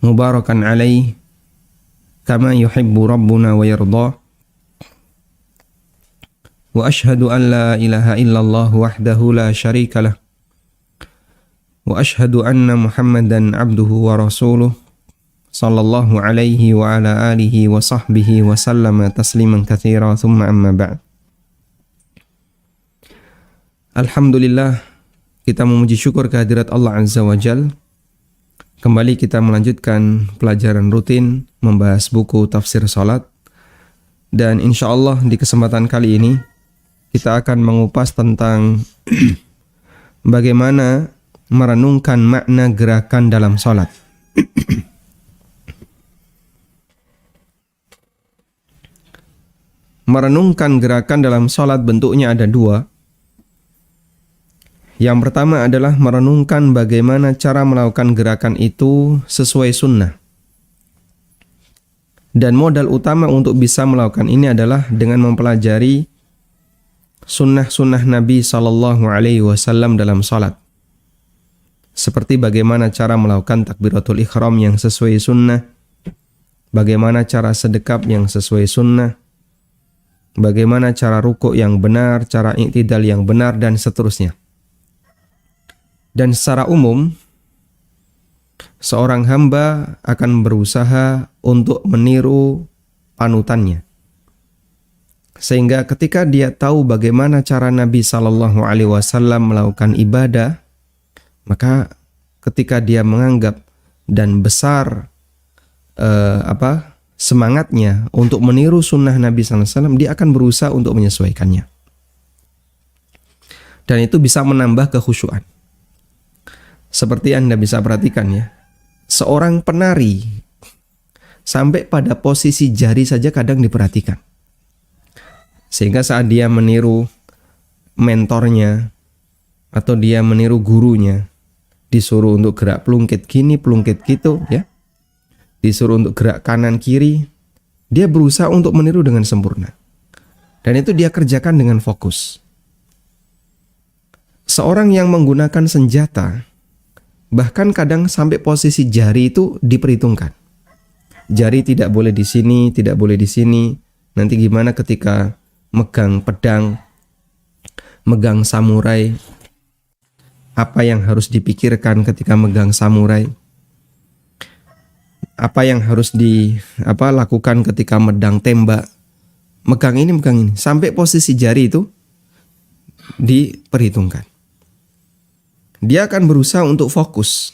mubarakan alaih kama yuhibbu rabbuna wa yarda. Wa ashhadu an la ilaha illallah wahdahu la syarika lah. Wa ashhadu anna Muhammadan abduhu wa rasuluh sallallahu alaihi wa ala alihi wa sahbihi wa sallama tasliman katsira, thumma amma ba'd. Alhamdulillah, kita memuji syukur kehadirat Allah Azza wa Jal. Kembali kita melanjutkan pelajaran rutin membahas buku tafsir salat. Dan insya Allah di kesempatan kali ini kita akan mengupas tentang bagaimana merenungkan makna gerakan dalam salat. Merenungkan gerakan dalam salat bentuknya ada dua. Yang pertama adalah merenungkan bagaimana cara melakukan gerakan itu sesuai sunnah. Dan modal utama untuk bisa melakukan ini adalah dengan mempelajari sunnah-sunnah Nabi SAW dalam salat. Seperti bagaimana cara melakukan takbiratul ihram yang sesuai sunnah, bagaimana cara sedekap yang sesuai sunnah, bagaimana cara rukuk yang benar, cara i'tidal yang benar, dan seterusnya. Dan secara umum, seorang hamba akan berusaha untuk meniru panutannya. Sehingga ketika dia tahu bagaimana cara Nabi SAW melakukan ibadah, maka ketika dia menganggap dan besar semangatnya untuk meniru sunnah Nabi SAW, dia akan berusaha untuk menyesuaikannya. Dan itu bisa menambah kekhusyuan. Seperti Anda bisa perhatikan ya, seorang penari sampai pada posisi jari saja kadang diperhatikan. Sehingga saat dia meniru mentornya atau dia meniru gurunya, disuruh untuk gerak pelungkit gini, pelungkit gitu ya, disuruh untuk gerak kanan kiri, dia berusaha untuk meniru dengan sempurna. Dan itu dia kerjakan dengan fokus. Seorang yang menggunakan senjata, bahkan kadang sampai posisi jari itu diperhitungkan. Jari tidak boleh di sini, tidak boleh di sini. Nanti gimana ketika megang pedang, megang samurai? Apa yang harus dipikirkan ketika megang samurai? Apa yang harus lakukan ketika medang tembak? Megang ini, megang ini. Sampai posisi jari itu diperhitungkan. Dia akan berusaha untuk fokus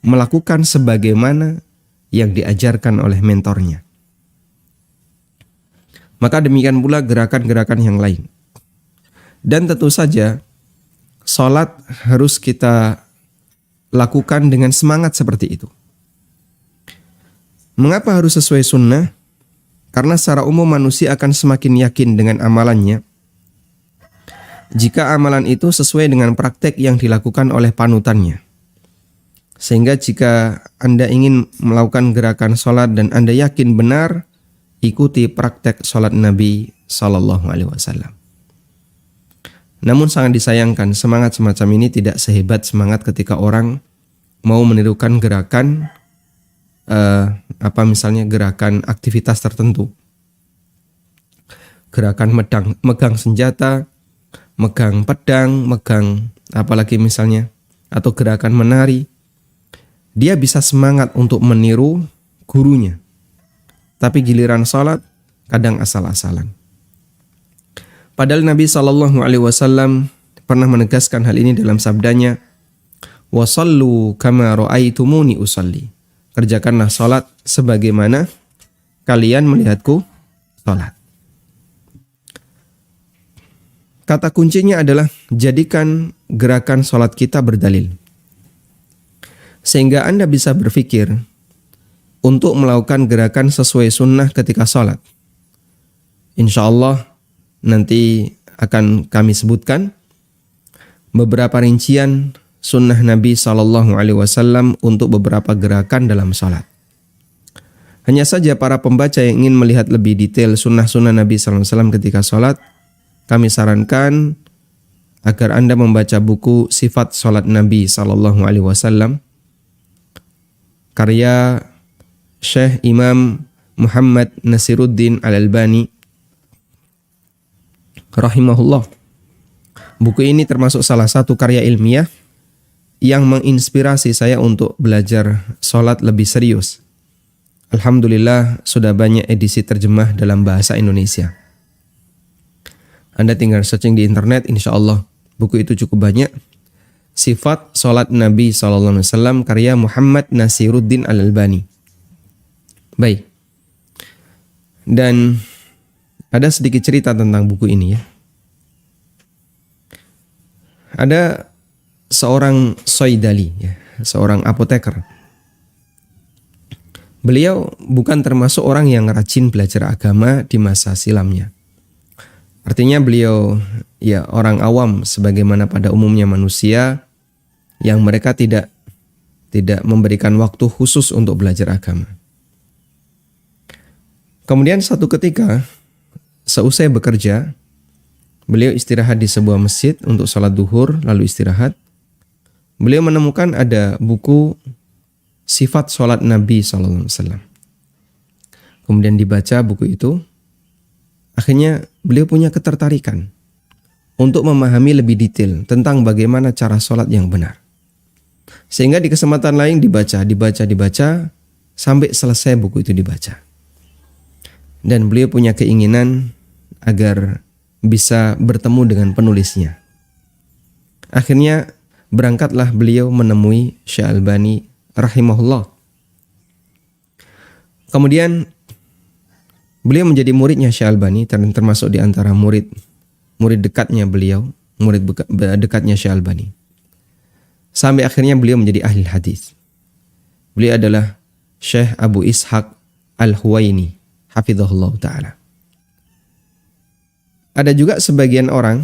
melakukan sebagaimana yang diajarkan oleh mentornya. Maka demikian pula gerakan-gerakan yang lain. Dan tentu saja salat harus kita lakukan dengan semangat seperti itu. Mengapa harus sesuai sunnah? Karena secara umum manusia akan semakin yakin dengan amalannya jika amalan itu sesuai dengan praktek yang dilakukan oleh panutannya. Sehingga jika Anda ingin melakukan gerakan sholat dan Anda yakin benar, ikuti praktek sholat Nabi SAW. Namun sangat disayangkan, semangat semacam ini tidak sehebat semangat ketika orang mau menirukan gerakan, misalnya gerakan aktivitas tertentu. Gerakan megang senjata, megang pedang, megang apalagi misalnya, atau gerakan menari. Dia bisa semangat untuk meniru gurunya. Tapi giliran salat kadang asal-asalan. Padahal Nabi SAW pernah menegaskan hal ini dalam sabdanya, "Wasallu kama ra'aitumuni usalli." Kerjakanlah salat sebagaimana kalian melihatku salat. Kata kuncinya adalah jadikan gerakan salat kita berdalil. Sehingga Anda bisa berpikir untuk melakukan gerakan sesuai sunnah ketika salat. Insya Allah nanti akan kami sebutkan beberapa rincian sunnah Nabi SAW untuk beberapa gerakan dalam salat. Hanya saja para pembaca yang ingin melihat lebih detail sunnah-sunnah Nabi SAW ketika salat, kami sarankan agar Anda membaca buku Sifat Salat Nabi SAW karya Syekh Imam Muhammad Nasiruddin Al-Albani rahimahullah. Buku ini termasuk salah satu karya ilmiah yang menginspirasi saya untuk belajar sholat lebih serius. Alhamdulillah sudah banyak edisi terjemah dalam bahasa Indonesia. Anda tinggal searching di internet, insya Allah buku itu cukup banyak. Sifat sholat Nabi SAW karya Muhammad Nasiruddin Al-Albani. Baik. Dan ada sedikit cerita tentang buku ini ya. Ada seorang Soidali, ya, seorang apoteker. Beliau bukan termasuk orang yang rajin belajar agama di masa silamnya. Artinya beliau ya orang awam sebagaimana pada umumnya manusia yang mereka tidak memberikan waktu khusus untuk belajar agama. Kemudian satu ketika seusai bekerja, beliau istirahat di sebuah masjid untuk sholat duhur, lalu istirahat. Beliau menemukan ada buku sifat sholat Nabi SAW. Kemudian dibaca buku itu. Akhirnya beliau punya ketertarikan untuk memahami lebih detail tentang bagaimana cara sholat yang benar. Sehingga di kesempatan lain dibaca, sampai selesai buku itu dibaca. Dan beliau punya keinginan agar bisa bertemu dengan penulisnya. Akhirnya berangkatlah beliau menemui Syekh Albani rahimahullah. Kemudian beliau menjadi muridnya Syekh Albani, termasuk di antara murid dekatnya beliau, murid dekatnya Syekh Albani. Sampai akhirnya beliau menjadi ahli hadis. Beliau adalah Syekh Abu Ishaq Al-Huwaini, hafizahullah ta'ala. Ada juga sebagian orang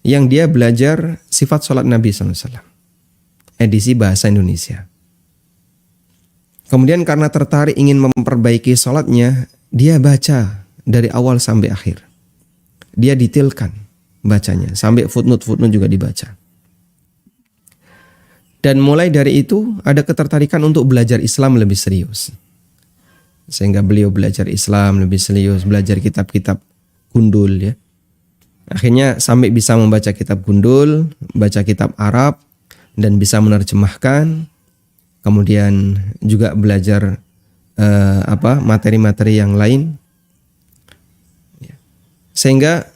yang dia belajar sifat sholat Nabi SAW, edisi bahasa Indonesia. Kemudian karena tertarik ingin memperbaiki sholatnya, dia baca dari awal sampai akhir. Dia detailkan bacanya, sampai footnote juga dibaca. Dan mulai dari itu ada ketertarikan untuk belajar Islam lebih serius. Sehingga beliau belajar Islam lebih serius, belajar kitab-kitab gundul ya. Akhirnya sampai bisa membaca kitab gundul, baca kitab Arab, dan bisa menerjemahkan. Kemudian juga belajar materi-materi yang lain. Sehingga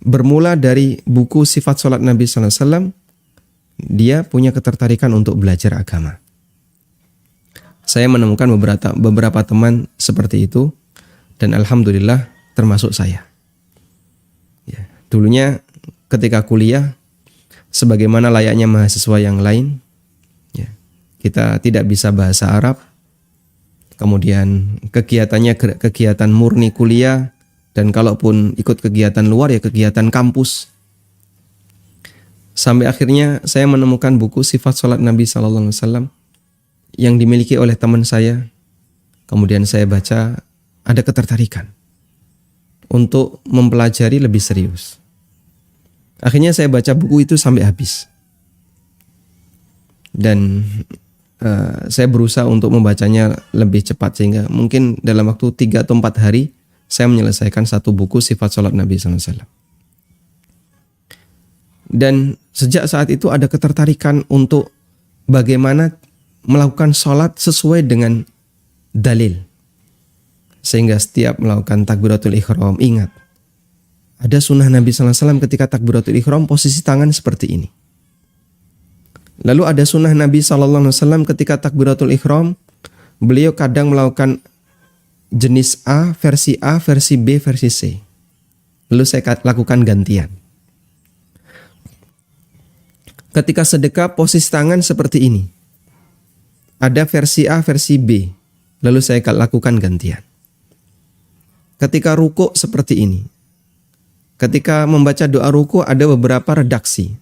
bermula dari buku sifat sholat Nabi SAW, dia punya ketertarikan untuk belajar agama. Saya menemukan beberapa teman seperti itu, dan alhamdulillah termasuk saya. Ya, dulunya ketika kuliah, sebagaimana layaknya mahasiswa yang lain, ya, kita tidak bisa bahasa Arab. Kemudian kegiatannya kegiatan murni kuliah, dan kalaupun ikut kegiatan luar ya kegiatan kampus. Sampai akhirnya saya menemukan buku sifat sholat Nabi SAW yang dimiliki oleh teman saya. Kemudian saya baca, ada ketertarikan untuk mempelajari lebih serius. Akhirnya saya baca buku itu sampai habis. Dan saya berusaha untuk membacanya lebih cepat, sehingga mungkin dalam waktu 3 atau 4 hari saya menyelesaikan satu buku sifat sholat Nabi SAW. Dan sejak saat itu ada ketertarikan untuk bagaimana melakukan sholat sesuai dengan dalil. Sehingga setiap melakukan takbiratul ihram, ingat, ada sunnah Nabi SAW ketika takbiratul ihram posisi tangan seperti ini. Lalu ada sunnah Nabi SAW ketika takbiratul ihram, beliau kadang melakukan jenis A, versi B, versi C. Lalu saya lakukan gantian. Ketika sedekah posisi tangan seperti ini. Ada versi A, versi B. Lalu saya lakukan gantian. Ketika ruku seperti ini. Ketika membaca doa ruku ada beberapa redaksi.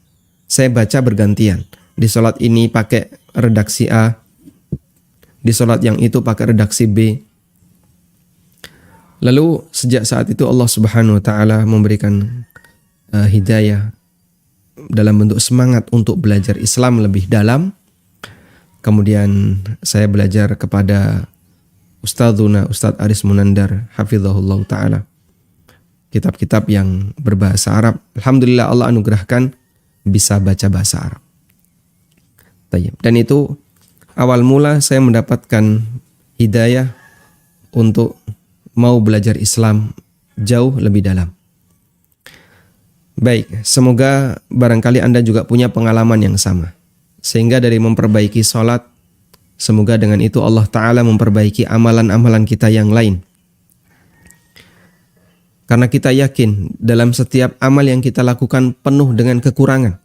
Saya baca bergantian. Di sholat ini pakai redaksi A. Di sholat yang itu pakai redaksi B. Lalu sejak saat itu Allah Subhanahu wa ta'ala memberikan hidayah dalam bentuk semangat untuk belajar Islam lebih dalam. Kemudian saya belajar kepada Ustadz Aris Munandar hafizahullah ta'ala. Kitab-kitab yang berbahasa Arab. Alhamdulillah Allah anugerahkan bisa baca bahasa Arab. Dan itu awal mula saya mendapatkan hidayah untuk mau belajar Islam jauh lebih dalam. Baik, semoga barangkali Anda juga punya pengalaman yang sama. Sehingga dari memperbaiki sholat, semoga dengan itu Allah Ta'ala memperbaiki amalan-amalan kita yang lain. Karena kita yakin dalam setiap amal yang kita lakukan penuh dengan kekurangan.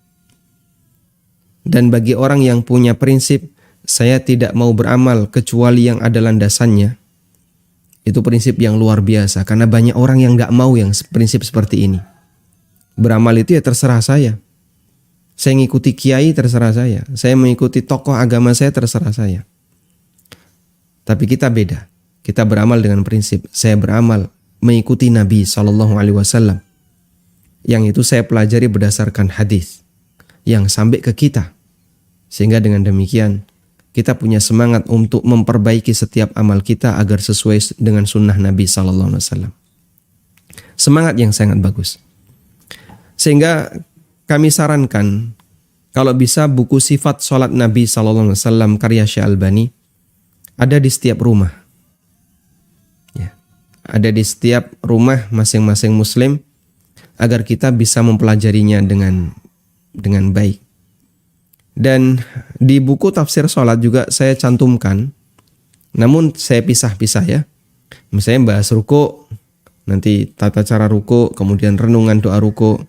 Dan bagi orang yang punya prinsip, saya tidak mau beramal kecuali yang ada landasannya, itu prinsip yang luar biasa. Karena banyak orang yang gak mau yang prinsip seperti ini. Beramal itu ya terserah saya. Saya mengikuti kiai terserah saya. Saya mengikuti tokoh agama saya terserah saya. Tapi kita beda. Kita beramal dengan prinsip. Saya beramal mengikuti Nabi SAW. Yang itu saya pelajari berdasarkan hadis yang sampai ke kita. Sehingga dengan demikian kita punya semangat untuk memperbaiki setiap amal kita agar sesuai dengan sunnah Nabi SAW. Semangat yang sangat bagus. Sehingga kami sarankan kalau bisa buku sifat sholat Nabi SAW karya Syekh Albani ada di setiap rumah. Ya, ada di setiap rumah masing-masing muslim agar kita bisa mempelajarinya dengan baik. Dan di buku tafsir sholat juga saya cantumkan, namun saya pisah-pisah ya. Misalnya bahas ruku, nanti tata cara ruku, kemudian renungan doa ruku,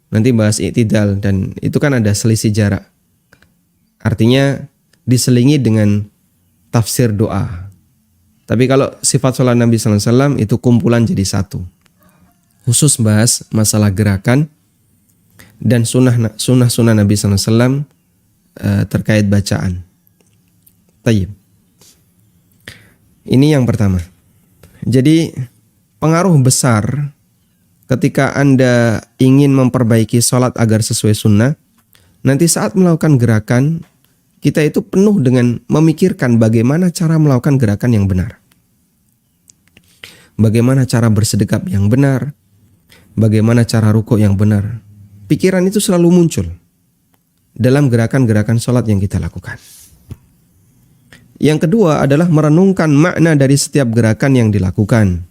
nanti bahas i'tidal, dan itu kan ada selisih jarak. Artinya diselingi dengan tafsir doa. Tapi kalau sifat sholat Nabi SAW itu kumpulan jadi satu. Khusus bahas masalah gerakan dan sunnah Nabi SAW terkait bacaan. Tayyib. Ini yang pertama. Jadi pengaruh besar ketika Anda ingin memperbaiki sholat agar sesuai sunnah, nanti saat melakukan gerakan, kita itu penuh dengan memikirkan bagaimana cara melakukan gerakan yang benar. Bagaimana cara bersedekap yang benar, bagaimana cara rukuk yang benar. Pikiran itu selalu muncul dalam gerakan-gerakan sholat yang kita lakukan. Yang kedua adalah merenungkan makna dari setiap gerakan yang dilakukan.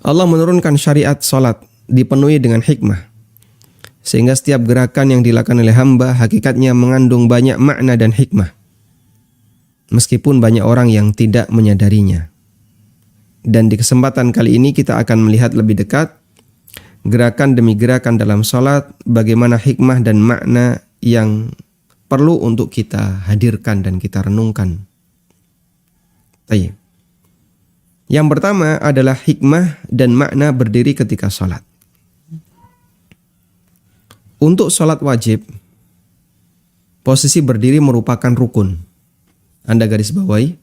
Allah menurunkan syariat sholat dipenuhi dengan hikmah. Sehingga setiap gerakan yang dilakukan oleh hamba hakikatnya mengandung banyak makna dan hikmah. Meskipun banyak orang yang tidak menyadarinya. Dan di kesempatan kali ini kita akan melihat lebih dekat gerakan demi gerakan dalam sholat, bagaimana hikmah dan makna yang perlu untuk kita hadirkan dan kita renungkan. Baik. Yang pertama adalah hikmah dan makna berdiri ketika sholat. Untuk sholat wajib, posisi berdiri merupakan rukun. Anda garis bawahi,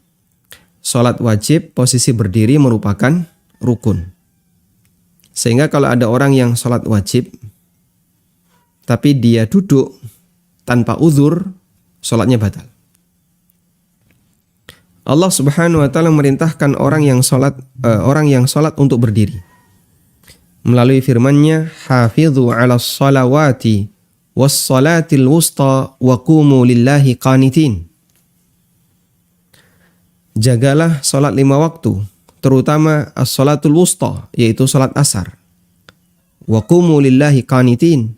sholat wajib posisi berdiri merupakan rukun. Sehingga kalau ada orang yang sholat wajib, tapi dia duduk tanpa uzur, sholatnya batal. Allah Subhanahu Wa Taala merintahkan orang yang sholat untuk berdiri. Melalui firman-Nya, "Hafidhu 'alas salawati was salatil wusta wa qumu lillahi qanitin." Jagalah sholat 5 waktu, terutama as-salatul wusta, yaitu salat asar. Wa qumu lillahi qanitin,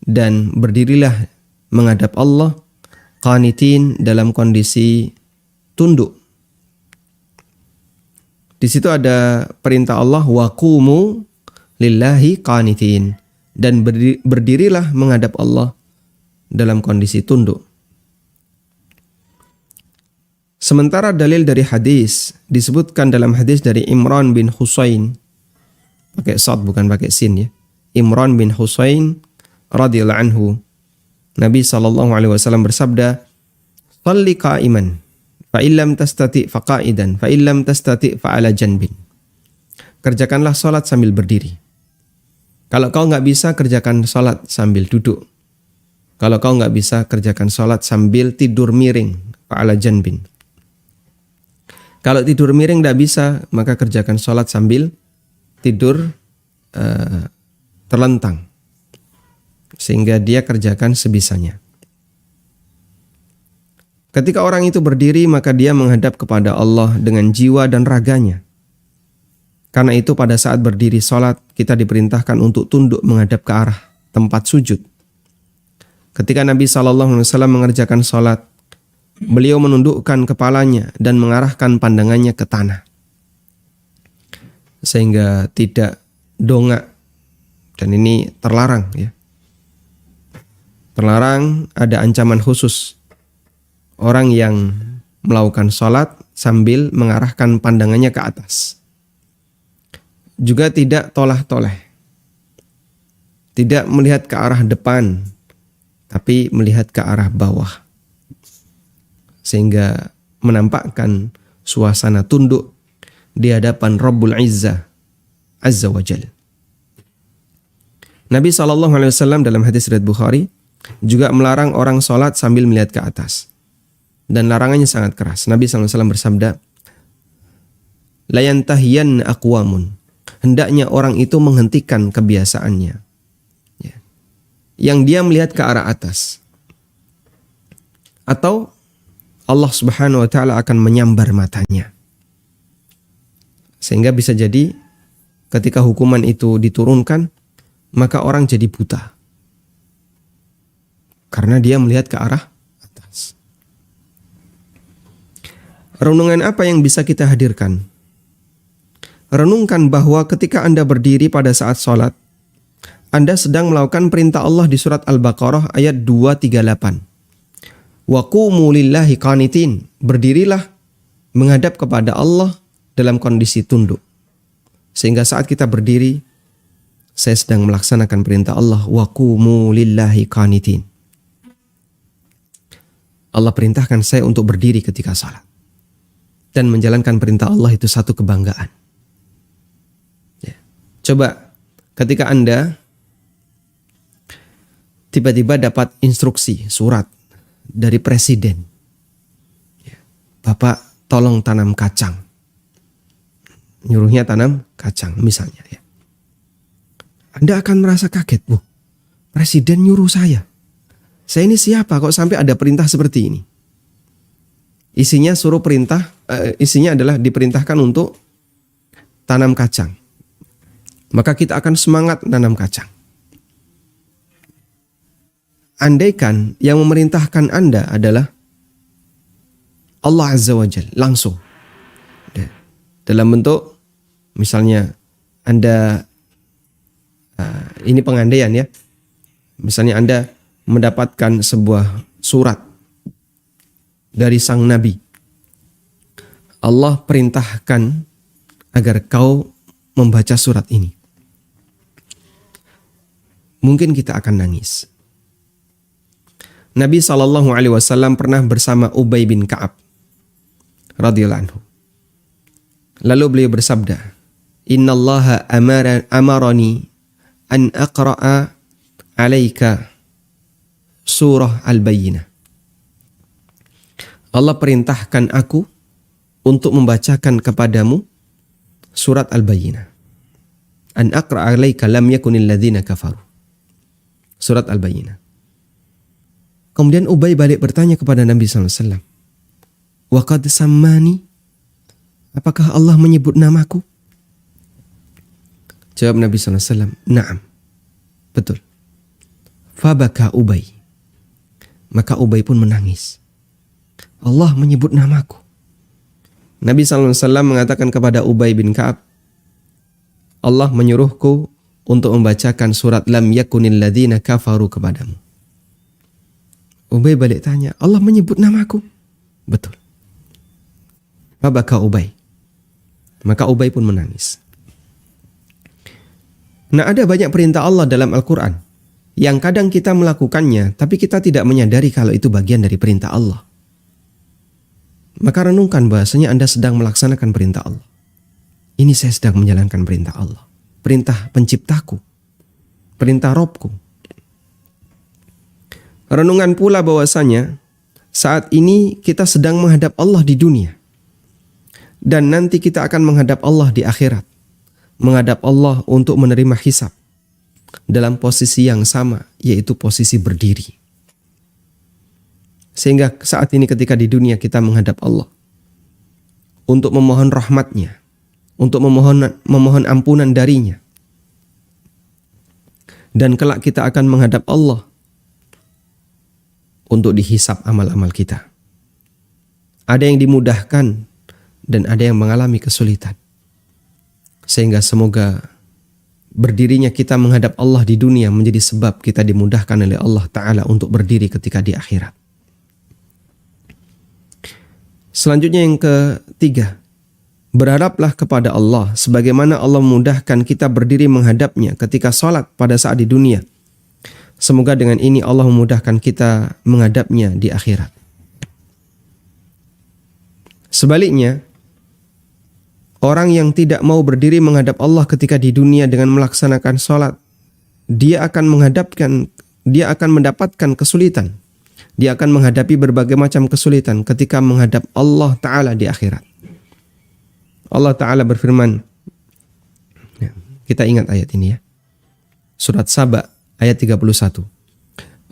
dan berdirilah menghadap Allah qanitin dalam kondisi tunduk. Di situ ada perintah Allah wa qumu lillahi qanitin, dan berdirilah menghadap Allah dalam kondisi tunduk. Sementara dalil dari hadis disebutkan dalam hadis dari Imran bin Husain, pakai sad bukan pakai sin ya. Imran bin Husain radhiyallahu anhu, Nabi SAW bersabda, "Shalli qa'iman, fa illam tastati' fa qa'idan, fa illam tastati' fa ala janbin." Kerjakanlah salat sambil berdiri. Kalau kau nggak bisa, kerjakan salat sambil duduk. Kalau kau nggak bisa, kerjakan salat sambil tidur miring, fa ala janbin. Kalau tidur miring tidak bisa, maka kerjakan sholat sambil tidur terlentang. Sehingga dia kerjakan sebisanya. Ketika orang itu berdiri, maka dia menghadap kepada Allah dengan jiwa dan raganya. Karena itu pada saat berdiri sholat, kita diperintahkan untuk tunduk menghadap ke arah tempat sujud. Ketika Nabi SAW mengerjakan sholat, beliau menundukkan kepalanya dan mengarahkan pandangannya ke tanah. Sehingga tidak dongak. Dan ini terlarang ya. Terlarang, ada ancaman khusus. Orang yang melakukan sholat sambil mengarahkan pandangannya ke atas. Juga tidak tolah-toleh. Tidak melihat ke arah depan, tapi melihat ke arah bawah. Sehingga menampakkan suasana tunduk di hadapan Rabbul Izzah Azza wa Jal. Nabi SAW dalam hadis riwayat Bukhari juga melarang orang sholat sambil melihat ke atas. Dan larangannya sangat keras. Nabi SAW bersabda, "La yantahiyanna aqwamun." Hendaknya orang itu menghentikan kebiasaannya. Ya. Yang dia melihat ke arah atas. Atau Allah Subhanahu wa Ta'ala akan menyambar matanya. Sehingga bisa jadi ketika hukuman itu diturunkan, maka orang jadi buta. Karena dia melihat ke arah atas. Renungan apa yang bisa kita hadirkan? Renungkan bahwa ketika Anda berdiri pada saat sholat, Anda sedang melakukan perintah Allah di surat Al-Baqarah ayat 238. Wa qumu lillahi qanitin. Berdirilah menghadap kepada Allah dalam kondisi tunduk. Sehingga saat kita berdiri, saya sedang melaksanakan perintah Allah. Wa qumu lillahi qanitin. Allah perintahkan saya untuk berdiri ketika salat. Dan menjalankan perintah Allah itu satu kebanggaan. Ya. Coba ketika Anda tiba-tiba dapat instruksi, surat dari presiden. Ya. Bapak tolong tanam kacang. Nyuruhnya tanam kacang misalnya. Ya. Anda akan merasa kaget. Presiden nyuruh saya. Saya ini siapa kok sampai ada perintah seperti ini? Isinya isinya adalah diperintahkan untuk tanam kacang. Maka kita akan semangat tanam kacang. Andaikan yang memerintahkan Anda adalah Allah Azza wa Jalla langsung. Dalam bentuk misalnya Anda ini pengandaian ya. Misalnya Anda mendapatkan sebuah surat dari sang Nabi. Allah perintahkan agar kau membaca surat ini. Mungkin kita akan nangis. Nabi SAW pernah bersama Ubay bin Ka'ab radhiyallahu anhu. Lalu beliau bersabda, "Innallaha amarani an aqra'a alaika surah Al-Bayyinah." Allah perintahkan aku untuk membacakan kepadamu surat Al-Bayyinah. An aqra'a alaika lam yakunil ladzina kafaru. Surat Al-Bayyinah. Kemudian Ubay balik bertanya kepada Nabi SAW. Wa qad sammani. Apakah Allah menyebut namaku? Jawab Nabi SAW. Naam. Betul. Fabaka Ubay. Maka Ubay pun menangis. Allah menyebut namaku. Nabi SAW mengatakan kepada Ubay bin Ka'ab, Allah menyuruhku untuk membacakan surat Lam yakunil ladzina kafaru kepadamu. Ubay balik tanya, Allah menyebut namaku? Betul. Fabaka Ubay. Maka Ubay pun menangis. Nah, ada banyak perintah Allah dalam Al-Quran yang kadang kita melakukannya, tapi kita tidak menyadari kalau itu bagian dari perintah Allah. Maka renungkan bahasanya Anda sedang melaksanakan perintah Allah. Ini saya sedang menjalankan perintah Allah. Perintah penciptaku. Perintah Robku. Renungan pula bahwasanya saat ini kita sedang menghadap Allah di dunia. Dan nanti kita akan menghadap Allah di akhirat. Menghadap Allah untuk menerima hisab. Dalam posisi yang sama, yaitu posisi berdiri. Sehingga saat ini ketika di dunia kita menghadap Allah. Untuk memohon rahmatnya. Untuk memohon ampunan darinya. Dan kelak kita akan menghadap Allah. Untuk dihisab amal-amal kita. Ada yang dimudahkan. Dan ada yang mengalami kesulitan. Sehingga semoga berdirinya kita menghadap Allah di dunia menjadi sebab kita dimudahkan oleh Allah Ta'ala untuk berdiri ketika di akhirat. Selanjutnya yang ketiga, berharaplah kepada Allah sebagaimana Allah memudahkan kita berdiri menghadapnya ketika sholat pada saat di dunia. Semoga dengan ini Allah memudahkan kita menghadapnya di akhirat. Sebaliknya, orang yang tidak mau berdiri menghadap Allah ketika di dunia dengan melaksanakan sholat, dia akan mendapatkan kesulitan. Dia akan menghadapi berbagai macam kesulitan ketika menghadap Allah Ta'ala di akhirat. Allah Ta'ala berfirman, kita ingat ayat ini ya. Surat Saba ayat 31.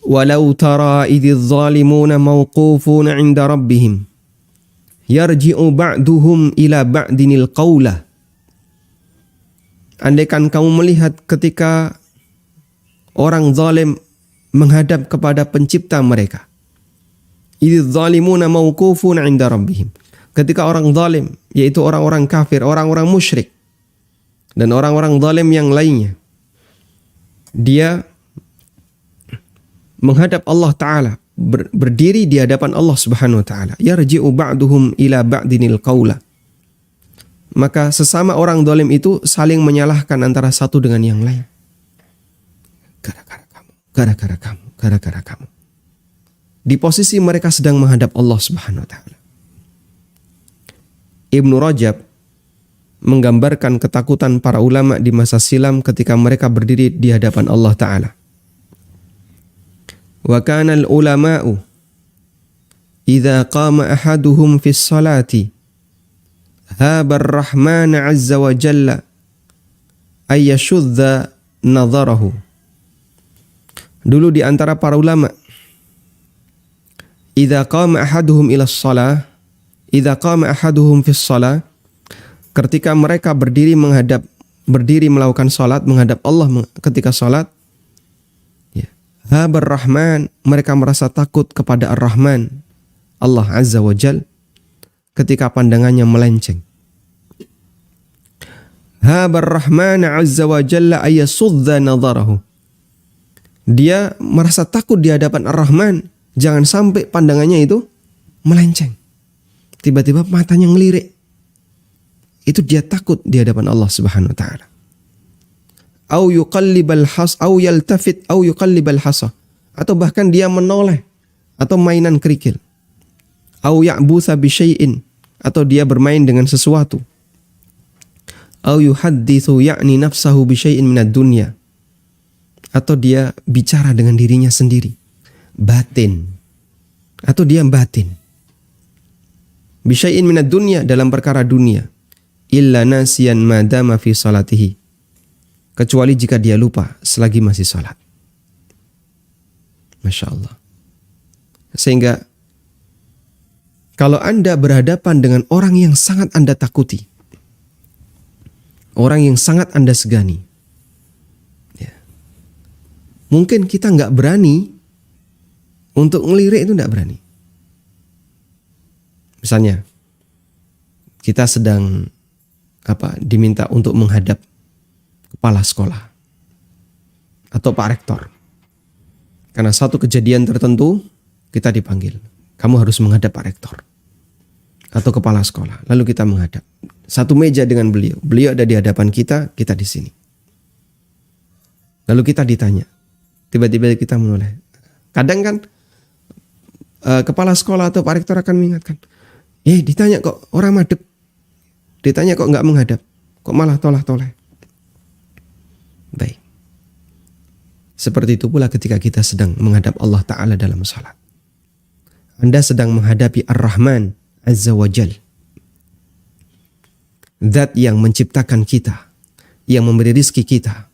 Walau tara idhiz zalimuna mawqufuna 'inda rabbihim yarji'u ba'duhum ila ba'dinil qawla. Andaikan kamu melihat ketika orang zalim menghadap kepada pencipta mereka. Idz zalimuna mawqufun 'inda rabbihim. Ketika orang zalim, yaitu orang-orang kafir, orang-orang musyrik dan orang-orang zalim yang lainnya, dia menghadap Allah Ta'ala, berdiri di hadapan Allah Subhanahu wa Ta'ala. Yarji'u ba'duhum ila ba'dinil qawla. Maka sesama orang zalim itu saling menyalahkan antara satu dengan yang lain. Gara-gara kamu, gara-gara kamu, gara-gara kamu. Di posisi mereka sedang menghadap Allah Subhanahu wa Ta'ala. Ibnu Rajab menggambarkan ketakutan para ulama di masa silam ketika mereka berdiri di hadapan Allah Ta'ala. Wa kana al-ulama'u idza qama ahaduhum fi sholati haba ar-rahman 'azza wa jalla ay yashudda nadharahu. Dulu di antara para ulama, idza qama ahaduhum ila shalah, idza qama ahaduhum fi shalah, ketika mereka berdiri melakukan salat, menghadap Allah ketika salat, habar rahman, mereka merasa takut kepada ar-Rahman, Allah Azza wa Jal, ketika pandangannya melenceng. Habar rahman Azza wa Jalla ayasudda nadharahu. Dia merasa takut di hadapan ar-Rahman, jangan sampai pandangannya itu melenceng. Tiba-tiba matanya ngelirik. Itu dia takut di hadapan Allah Subhanahu wa Ta'ala. Au yuqallibal has au yaltafit au yuqallibal hasa, atau bahkan dia menoleh atau mainan kerikil. Au ya'butha bi syai'in, atau dia bermain dengan sesuatu. Au yuhaddithu ya'ni nafsahu bi syai'in minad dunya, atau dia bicara dengan dirinya sendiri, batin, atau dia batin. Bi syai'in minad dunya, dalam perkara dunia. Illa nasiyan madama fi salatihi, kecuali jika dia lupa selagi masih salat. Masya Allah. Sehingga kalau Anda berhadapan dengan orang yang sangat Anda takuti, orang yang sangat Anda segani, ya, mungkin kita nggak berani untuk ngelirik, itu nggak berani. Misalnya kita sedang diminta untuk menghadap kepala sekolah atau Pak Rektor. Karena satu kejadian tertentu kita dipanggil. Kamu harus menghadap Pak Rektor atau kepala sekolah. Lalu kita menghadap. Satu meja dengan beliau. Beliau ada di hadapan kita, kita di sini. Lalu kita ditanya. Tiba-tiba kita menoleh. Kadang kan kepala sekolah atau Pak Rektor akan mengingatkan. Ditanya kok orang madep. Ditanya kok nggak menghadap. Kok malah tolah-toleh. Baik. Seperti itu pula ketika kita sedang menghadap Allah Ta'ala dalam salat. Anda sedang menghadapi Ar-Rahman Azza wa Jal. Zat yang menciptakan kita, yang memberi rizki kita.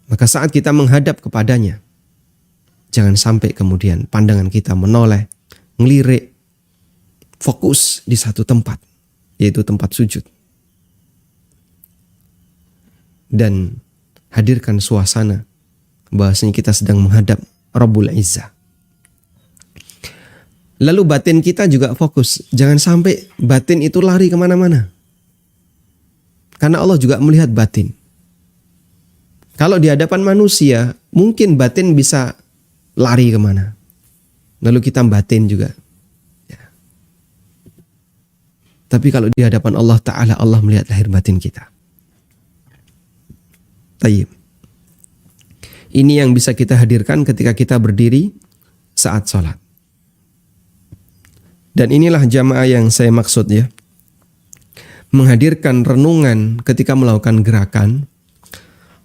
Maka saat kita menghadap kepadanya, jangan sampai kemudian pandangan kita menoleh, ngelirik, fokus di satu tempat, yaitu tempat sujud. Dan hadirkan suasana bahwasanya kita sedang menghadap Rabbul Izzah. Lalu batin kita juga fokus. Jangan sampai batin itu lari kemana-mana. Karena Allah juga melihat batin. Kalau di hadapan manusia, mungkin batin bisa lari kemana. Lalu kita batin juga. Ya. Tapi kalau di hadapan Allah Ta'ala, Allah melihat lahir batin kita. Tayyib. Ini yang bisa kita hadirkan ketika kita berdiri saat sholat. Dan inilah jamaah yang saya maksud ya. Menghadirkan renungan ketika melakukan gerakan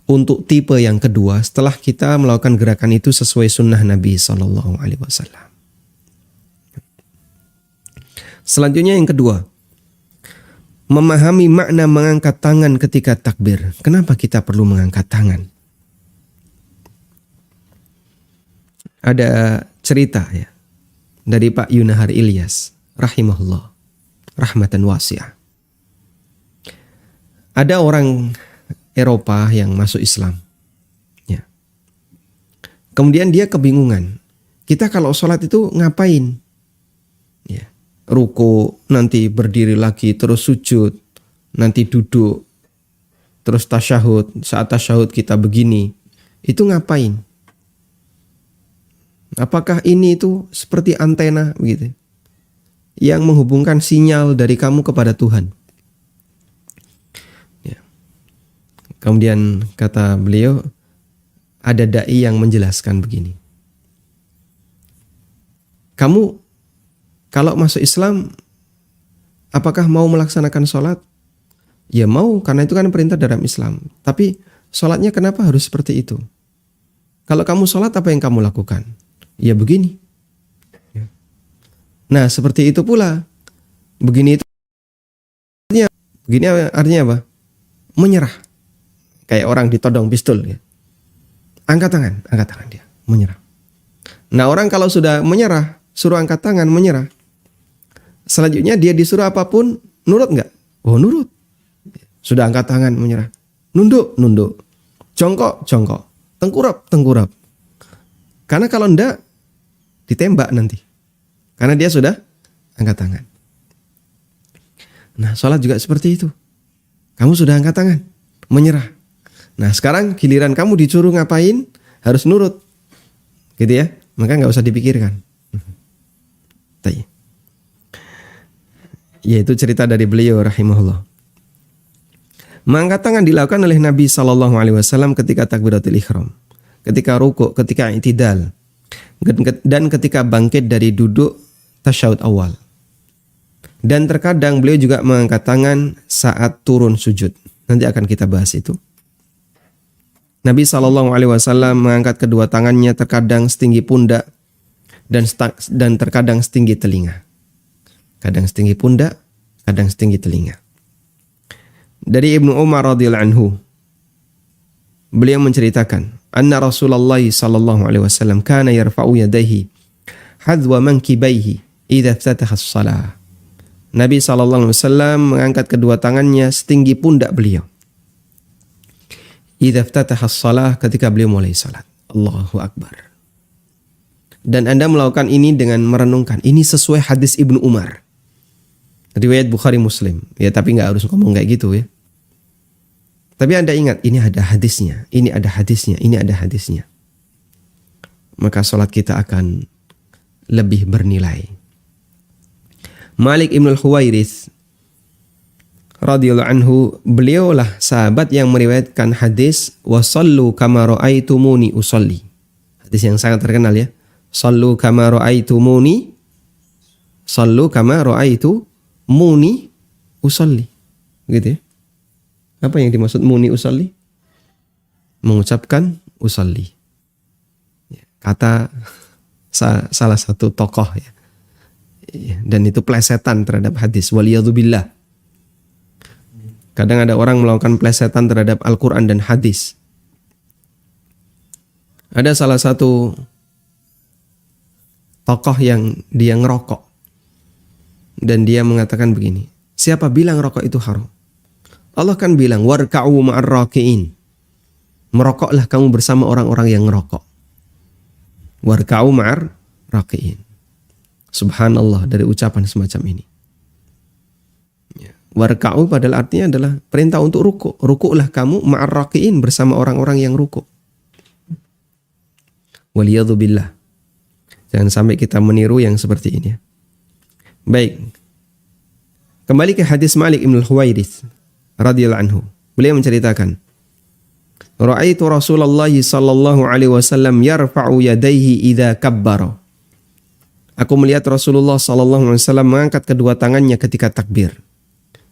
untuk tipe yang kedua setelah kita melakukan gerakan itu sesuai sunnah Nabi SAW. Selanjutnya yang kedua, memahami makna mengangkat tangan ketika takbir. Kenapa kita perlu mengangkat tangan? Ada cerita ya dari Pak Yunahar Ilyas rahimahullah rahmatan wasi'ah. Ada orang Eropa yang masuk Islam ya. Kemudian dia kebingungan, kita kalau sholat itu ngapain ya, ruku, nanti berdiri lagi, terus sujud, nanti duduk, terus tasyahud, saat tasyahud kita begini, itu ngapain? Apakah ini itu seperti antena begitu yang menghubungkan sinyal dari kamu kepada Tuhan? Ya. Kemudian kata beliau, ada dai yang menjelaskan begini. Kamu kalau masuk Islam, apakah mau melaksanakan sholat? Ya mau, karena itu kan perintah dalam Islam. Tapi sholatnya kenapa harus seperti itu? Kalau kamu sholat, apa yang kamu lakukan? Ya begini. Nah seperti itu pula. Begini itu artinya apa? Menyerah. Kayak orang ditodong pistol ya. Angkat tangan dia, menyerah. Nah orang kalau sudah menyerah, suruh angkat tangan, menyerah. Selanjutnya dia disuruh apapun, nurut nggak? Oh nurut. Sudah angkat tangan, menyerah. Nunduk. Jongkok. Tengkurap. Karena kalau enggak, ditembak nanti. Karena dia sudah angkat tangan. Nah, sholat juga seperti itu. Kamu sudah angkat tangan, menyerah. Nah, sekarang giliran kamu disuruh ngapain, harus nurut. Gitu ya. Maka nggak usah dipikirkan. Yaitu cerita dari beliau rahimahullah. Mengangkat tangan dilakukan oleh Nabi SAW ketika takbiratul ihram, ketika rukuk, ketika i'tidal, dan ketika bangkit dari duduk tasyahud awal. Dan terkadang beliau juga mengangkat tangan saat turun sujud. Nanti akan kita bahas itu. Nabi SAW mengangkat kedua tangannya terkadang setinggi pundak dan terkadang setinggi telinga. Kadang setinggi pundak, kadang setinggi telinga. Dari Ibnu Umar radhiyallahu anhu, beliau menceritakan, anna Rasulullah sallallahu alaihi wasallam kana yarfa'u yadayhi hadwa mankibaihi idza iftataha as-shalah. Nabi sallallahu alaihi wasallam mengangkat kedua tangannya setinggi pundak beliau. Idza iftataha as-shalah, ketika beliau mulai salat. Allahu akbar. Dan Anda melakukan ini dengan merenungkan, ini sesuai hadis Ibnu Umar. Riwayat Bukhari Muslim. Ya tapi enggak harus ngomong kayak gitu ya. Tapi Anda ingat, ini ada hadisnya, ini ada hadisnya, ini ada hadisnya. Maka sholat kita akan lebih bernilai. Malik Ibnul Huwairits radhiyallahu anhu, beliaulah sahabat yang meriwayatkan hadis wasallu kama ra'aitumuni usolli. Hadis yang sangat terkenal ya. Sallu kama ra'aitumuni, sallu kama ra'aitumuni usolli. Gitu ya. Apa yang dimaksud muni usolli? Mengucapkan usolli. Kata salah satu tokoh ya. Dan itu plesetan terhadap hadis. Waliyadzubillah. Kadang ada orang melakukan plesetan terhadap Al-Quran dan hadis. Ada salah satu tokoh yang dia ngerokok. Dan dia mengatakan begini, siapa bilang rokok itu haram? Allah kan bilang, warka'u ma'ar raki'in. Merokoklah kamu bersama orang-orang yang ngerokok. Warka'u ma'ar raki'in. Subhanallah dari ucapan semacam ini. Warka'u padahal artinya adalah perintah untuk rukuk. Rukuklah kamu ma'ar raki'in bersama orang-orang yang rukuk. Waliyadzubillah. Jangan sampai kita meniru yang seperti ini. Baik. Kembali ke hadis Malik ibn al-Huwairits radhiyallahu anhu. Beliau menceritakan, Ra'aitu Rasulullah sallallahu alaihi wasallam yarfa'u yadayhi idza kabbara. Aku melihat Rasulullah sallallahu alaihi wasallam mengangkat kedua tangannya ketika takbir.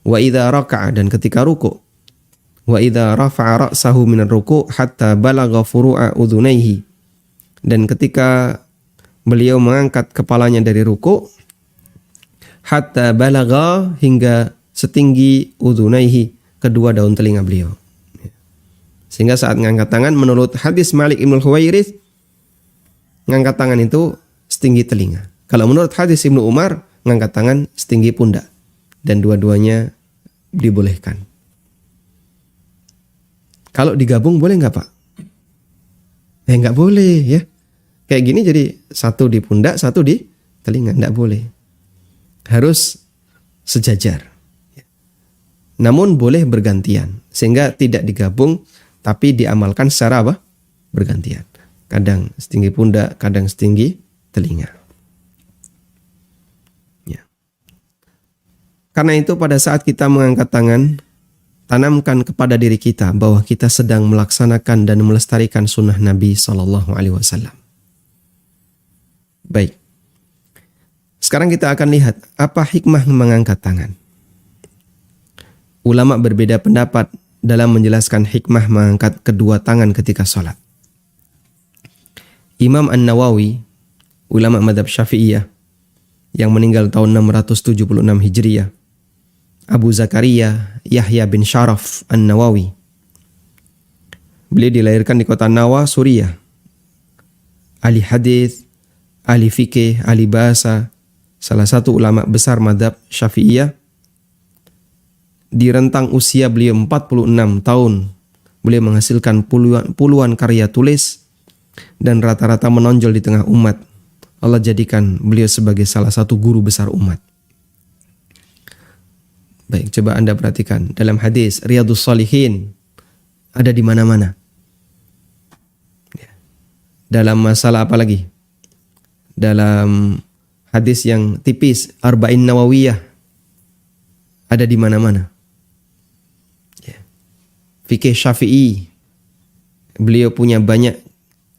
Wa idza raka'a, dan ketika ruku'. Wa idza rafa'a ra'sahu minar ruku' hatta balagha furu'a udhunayhi. Dan ketika beliau mengangkat kepalanya dari ruku', hatta balagha, hingga setinggi udhunaihi, kedua daun telinga beliau. Sehingga saat mengangkat tangan, menurut hadis Malik ibn al-Huwairits, mengangkat tangan itu setinggi telinga. Kalau menurut hadis Ibnu Umar, mengangkat tangan setinggi pundak. Dan dua-duanya dibolehkan. Kalau digabung boleh nggak, Pak? Nggak boleh ya. Kayak gini jadi satu di pundak, satu di telinga. Nggak boleh. Harus sejajar. Namun boleh bergantian. Sehingga tidak digabung, tapi diamalkan secara apa? Bergantian. Kadang setinggi pundak, kadang setinggi telinga. Ya. Karena itu pada saat kita mengangkat tangan, tanamkan kepada diri kita bahwa kita sedang melaksanakan dan melestarikan sunnah Nabi SAW. Baik. Sekarang kita akan lihat apa hikmah mengangkat tangan. Ulama berbeda pendapat dalam menjelaskan hikmah mengangkat kedua tangan ketika sholat. Imam An-Nawawi, ulama madhab Syafi'iyah yang meninggal tahun 676 Hijriyah, Abu Zakaria Yahya bin Sharaf An-Nawawi. Beliau dilahirkan di kota Nawa, Suriah. Ahli hadis, ahli fikih, ahli bahasa, salah satu ulama besar madhab Syafi'iyah. Di rentang usia beliau 46 tahun, beliau menghasilkan puluhan karya tulis dan rata-rata menonjol di tengah umat. Allah jadikan beliau sebagai salah satu guru besar umat. Baik, coba Anda perhatikan dalam hadis Riyadhus Shalihin ada di mana-mana. Dalam masalah apa lagi? Dalam hadis yang tipis Arba'in Nawawiyah ada di mana-mana. Fikih Syafi'i, beliau punya banyak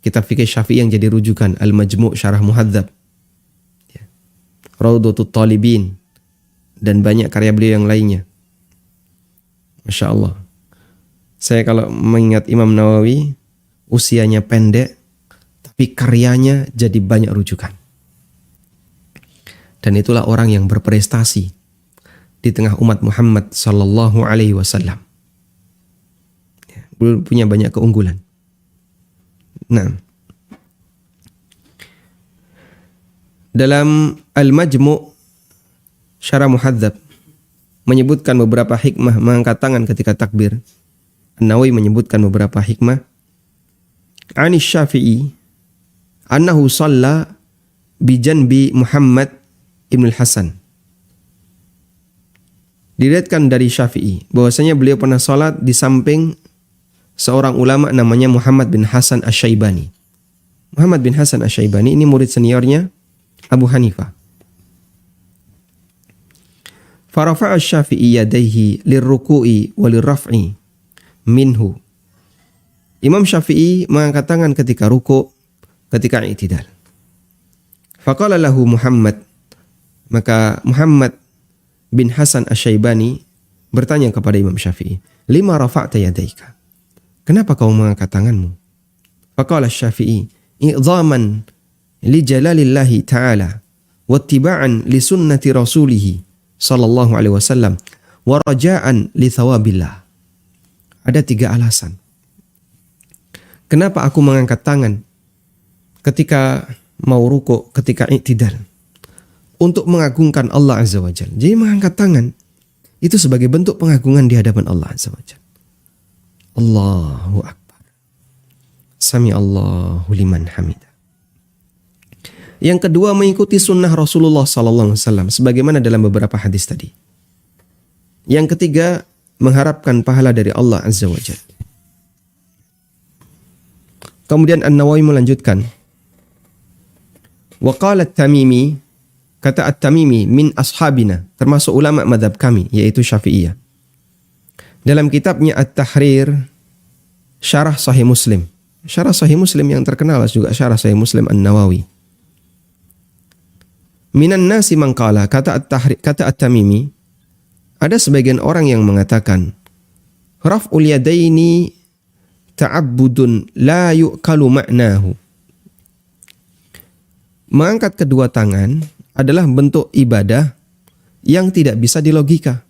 kitab fikih Syafi'i yang jadi rujukan. Al-Majmu' Syarah Muhadzab, Raudhatut Talibin, dan banyak karya beliau yang lainnya. Masya Allah. Saya kalau mengingat Imam Nawawi, usianya pendek, tapi karyanya jadi banyak rujukan. Dan itulah orang yang berprestasi di tengah umat Muhammad sallallahu alaihi wasallam. Punya banyak keunggulan. Nah, dalam Al-Majmu' Syarah Muhadzab menyebutkan beberapa hikmah mengangkat tangan ketika takbir. An-Nawawi menyebutkan beberapa hikmah. Anis Syafi'i annahu shalla bi janbi Muhammad ibn al-Hasan. Diriwayatkan dari Syafi'i bahwasanya beliau pernah salat di samping seorang ulama namanya Muhammad bin Hasan Asy-Syaibani. Muhammad bin Hasan Asy-Syaibani ini murid seniornya Abu Hanifah. Farafa'a Syafi'i yadayhi lirruku'i walirraf'i minhu. Imam Syafi'i mengangkat tangan ketika ruku', ketika i'tidal. Faqala lahu Muhammad, maka Muhammad bin Hasan Asy-Syaibani bertanya kepada Imam Syafi'i, lima rafa'ta yadayka? Kenapa kau mengangkat tanganmu? Faqala Syafi'i, i'dhaman li jalalillahi ta'ala wattiba'an li sunnati rasulih sallallahu alaihi wasallam wa raja'an li thawabillah. Ada 3 alasan. Kenapa aku mengangkat tangan ketika mau ruku, ketika i'tidal? Untuk mengagungkan Allah Azza wa Jalla. Jadi mengangkat tangan itu sebagai bentuk pengagungan di hadapan Allah Azza wa Jalla. Allahu Akbar. Sami Allahu liman hamidah. Yang kedua, mengikuti sunnah Rasulullah SAW sebagaimana dalam beberapa hadis tadi. Yang ketiga, mengharapkan pahala dari Allah Azza wa Jalla. Kemudian An-Nawawi melanjutkan, wa qala At-Tamimi, kata At-Tamimi min ashabina, termasuk ulama madhab kami, yaitu Syafi'iyah. Dalam kitabnya At-Tahrir, Syarah Sahih Muslim. Syarah Sahih Muslim yang terkenal juga Syarah Sahih Muslim An-Nawawi. Minan nasi man qala, kata At-Tamimi, ada sebagian orang yang mengatakan raf'ul yadaini ta'abbudun la yu'kalu ma'nahu. Mengangkat kedua tangan adalah bentuk ibadah yang tidak bisa dilogika.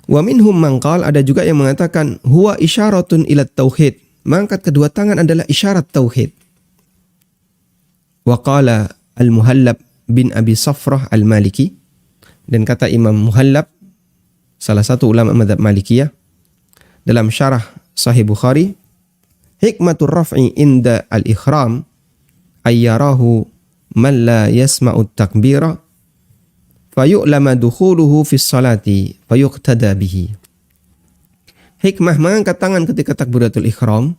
Wa minhum man qala, ada juga yang mengatakan huwa isyaratun ila tauhid. Mengangkat kedua tangan adalah isyarat tauhid. Wa qala Al-Muhallab bin Abi Safrah Al-Maliki, dan kata Imam Muhallab, salah satu ulama mazhab Malikiyah, dalam syarah Sahih Bukhari, hikmatur raf'i inda al-ikhram ayyarahu man la yasma'u takbira fayu'lama dukhuluhu fis salati fayuqtada bihi. Hikmah mengangkat tangan ketika takbiratul ikhram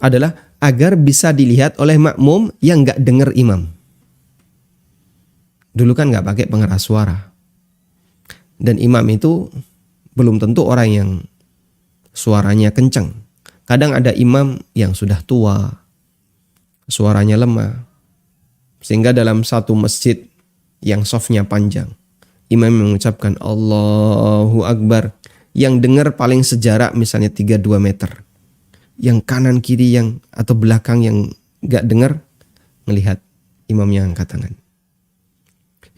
adalah agar bisa dilihat oleh makmum yang enggak dengar imam. Dulu kan enggak pakai pengeras suara. Dan imam itu belum tentu orang yang suaranya kencang. Kadang ada imam yang sudah tua, suaranya lemah. Sehingga dalam satu masjid yang softnya panjang, imam mengucapkan Allahu Akbar, yang dengar paling sejarak misalnya 3-2 meter. Yang kanan kiri yang atau belakang yang gak dengar melihat imam yang angkat tangan.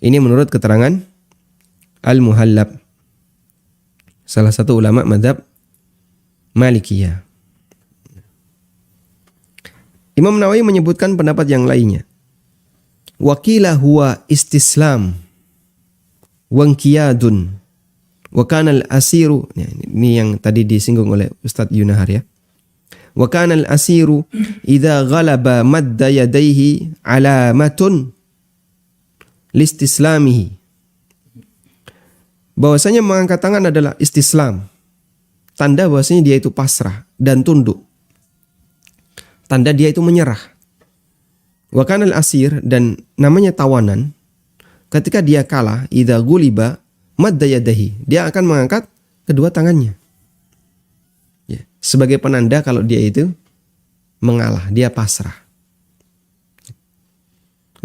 Ini menurut keterangan Al-Muhallab, salah satu ulama madhab Malikiyah. Imam Nawawi menyebutkan pendapat yang lainnya. Wakila huwa istislam wangkiyadun wa kana al-asiru, ini yang tadi disinggung oleh Ustadz Yunahar ya. Wa kana al-asiru idza ghalaba madda yadayhi alamatun listislamihi. Bahwasanya mengangkat tangan adalah istislam, tanda bahwasanya dia itu pasrah dan tunduk, tanda dia itu menyerah. Wa kanal asir, dan namanya tawanan, ketika dia kalah, idza guliba madda yadahi, dia akan mengangkat kedua tangannya ya, sebagai penanda kalau dia itu mengalah, dia pasrah.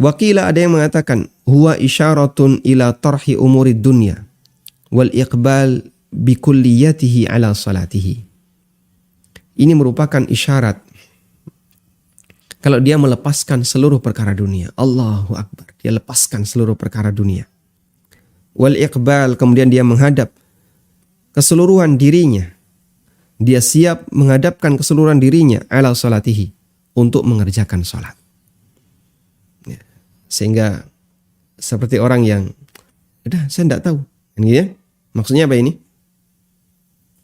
Wakila, ada yang mengatakan huwa isyaratun ila tarhi umurid dunya wal iqbal bikulliyatihi ala salatihi. Ini merupakan isyarat kalau dia melepaskan seluruh perkara dunia. Allahu Akbar, dia lepaskan seluruh perkara dunia. Wal iqbal, kemudian dia menghadap keseluruhan dirinya. Dia siap menghadapkan keseluruhan dirinya ala salatihi, untuk mengerjakan salat. Ya, sehingga seperti orang yang udah saya enggak tahu. Ini ya. Maksudnya apa ini?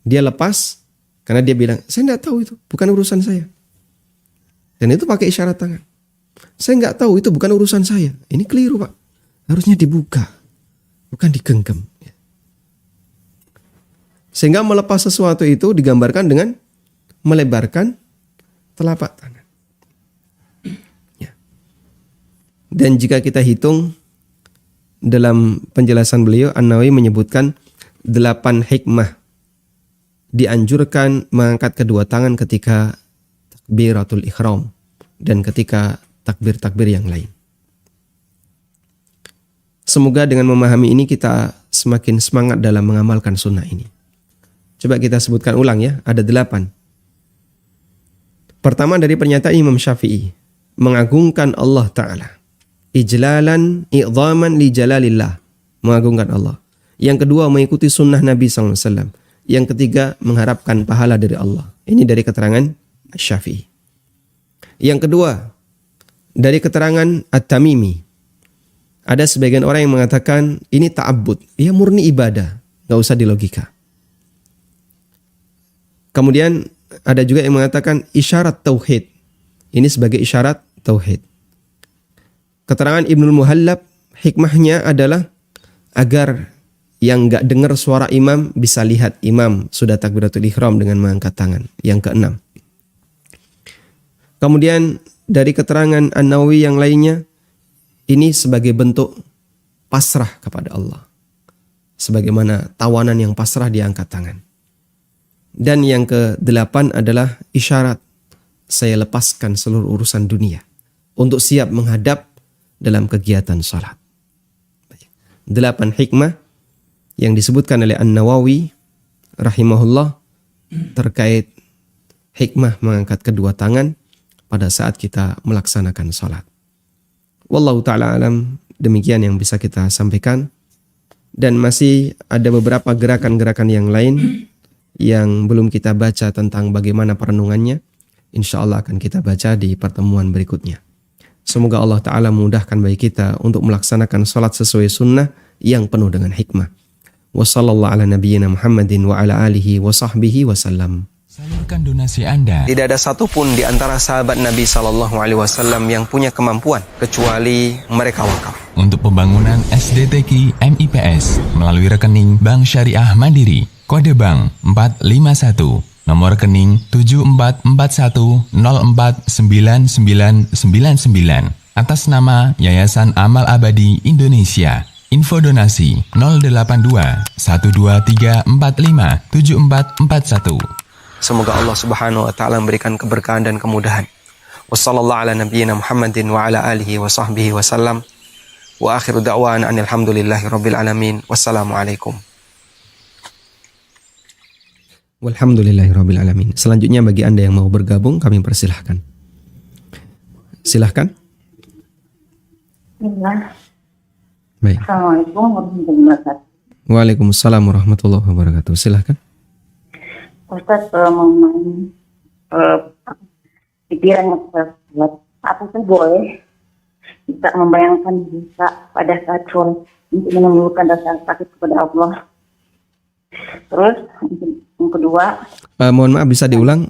Dia lepas karena dia bilang, saya enggak tahu, itu bukan urusan saya. Dan itu pakai isyarat tangan. Saya enggak tahu, itu bukan urusan saya. Ini keliru, Pak. Harusnya dibuka, bukan digenggam. Sehingga melepas sesuatu itu digambarkan dengan melebarkan telapak tangan. Ya. Dan jika kita hitung, dalam penjelasan beliau, An-Nawawi menyebutkan 8 hikmah dianjurkan mengangkat kedua tangan ketika takbiratul ihram dan ketika takbir-takbir yang lain. Semoga dengan memahami ini kita semakin semangat dalam mengamalkan sunnah ini. Coba kita sebutkan ulang ya, ada 8. Pertama dari pernyataan Imam Syafi'i, mengagungkan Allah Ta'ala. Ijlalan, i'zaman li jalalillah, mengagungkan Allah. Yang kedua, mengikuti sunnah Nabi SAW. Yang ketiga, mengharapkan pahala dari Allah. Ini dari keterangan Syafi'i. Yang kedua, dari keterangan At-Tamimi. Ada sebagian orang yang mengatakan ini ta'abbud, ya murni ibadah, nggak usah dilogika. Kemudian ada juga yang mengatakan isyarat tauhid. Ini sebagai isyarat tauhid. Keterangan Ibnul Muhallab, hikmahnya adalah agar yang nggak dengar suara imam bisa lihat imam sudah takbiratul ihram dengan mengangkat tangan. Yang keenam. Kemudian dari keterangan An-Nawawi yang lainnya, ini sebagai bentuk pasrah kepada Allah. Sebagaimana tawanan yang pasrah diangkat tangan. Dan yang ke-8 adalah isyarat saya lepaskan seluruh urusan dunia untuk siap menghadap dalam kegiatan salat. 8 hikmah yang disebutkan oleh An-Nawawi rahimahullah terkait hikmah mengangkat kedua tangan pada saat kita melaksanakan salat. Wallahu ta'ala alam, demikian yang bisa kita sampaikan. Dan masih ada beberapa gerakan-gerakan yang lain yang belum kita baca tentang bagaimana perenungannya. Insya Allah akan kita baca di pertemuan berikutnya. Semoga Allah Ta'ala memudahkan bagi kita untuk melaksanakan salat sesuai sunnah yang penuh dengan hikmah. Wassallallahu ala nabiyyina Muhammadin wa ala alihi wa sahbihi wasallam. Salurkan donasi Anda. Tidak ada satupun di antara sahabat Nabi SAW yang punya kemampuan kecuali mereka wakaf Untuk pembangunan SDTQ MIPS melalui rekening Bank Syariah Mandiri, kode bank 451, nomor rekening 7441049999 atas nama Yayasan Amal Abadi Indonesia. Info donasi 082 12345 7441. Semoga Allah Subhanahu wa taala memberikan keberkahan dan kemudahan. Wassallallahu ala nabiyyina Muhammadin wa ala alihi wa sahbihi wasallam. Wa akhiru da'wana alhamdulillahi rabbil alamin. Wassalamualaikum. Walhamdulillahi rabbil alamin. Selanjutnya bagi Anda yang mau bergabung kami persilahkan. Silahkan. Bismillah. Baik. Assalamualaikum warahmatullahi wabarakatuh. Waalaikumsalam warahmatullahi wabarakatuh. Silahkan. Ustaz, mengenai pikiran yang saya buat, apakah boleh kita membayangkan bisa pada saat sholat untuk menimbulkan rasa takut kepada Allah? Terus yang kedua, Mohon maaf bisa diulang.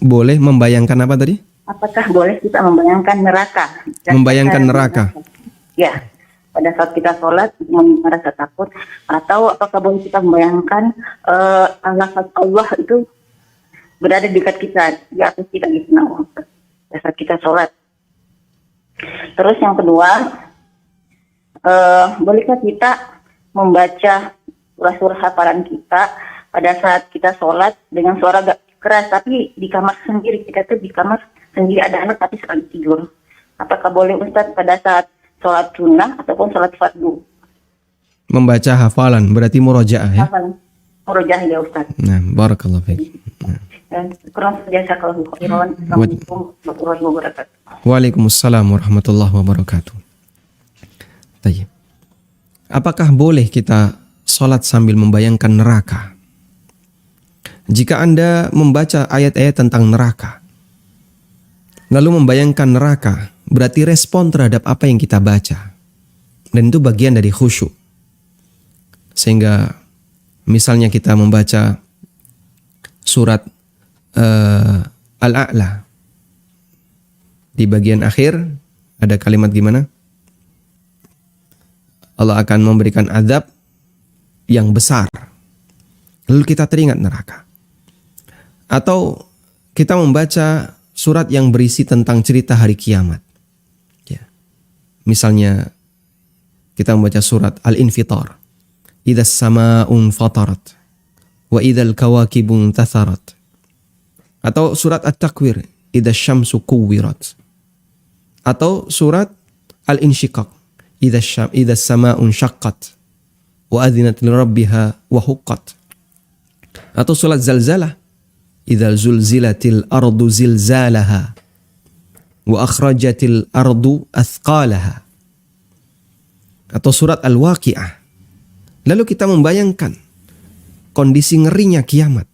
Boleh membayangkan apa tadi? apakah boleh kita membayangkan neraka? Membayangkan neraka. Ya, pada saat kita sholat menimbulkan rasa takut, atau apakah boleh kita membayangkan Allah itu berada di dekat kita, di atas kita gitu, pada saat kita sholat. Terus yang kedua, bolehkah kita membaca surah-surah hafalan kita pada saat kita sholat dengan suara gak keras, tapi di kamar sendiri, kita tuh di kamar sendiri ada anak tapi sedang tidur. Apakah boleh Ustaz pada saat sholat sunnah ataupun sholat fardu? Membaca hafalan berarti murojaah ya? Hafalan murojaah ya Ustaz. Nah, barakallahu fiik. Dan kurang saja kalau Assalamualaikum warahmatullahi wabarakatuh. Waalaikumsalam warahmatullahi wabarakatuh. Baik. Apakah boleh kita sholat sambil membayangkan neraka? Jika Anda membaca ayat-ayat tentang neraka, lalu membayangkan neraka, berarti respon terhadap apa yang kita baca. Dan itu bagian dari khusyuk. Sehingga misalnya kita membaca surat Al-A'la. Di bagian akhir ada kalimat gimana? Allah akan memberikan azab yang besar. Lalu kita teringat neraka. Atau kita membaca surat yang berisi tentang cerita hari kiamat. Ya. Misalnya kita membaca surat Al-Infitar. Idzas sama'un fatarat wa idzal kawakibun tatharat. Atau surat At-Takwir, Idzas syamsu kuwirat. Atau surat Al-Insyiqaq, Idzas sama'un syaqqat wa adzinat lirabbiha wa huqqat. Atau surat Zalzalah, Idzal zulzilatil ardu zilzalaha wa akhrajatil ardu athqalaha. Atau surat Al-Waqi'ah, Lalu kita membayangkan kondisi ngerinya kiamat.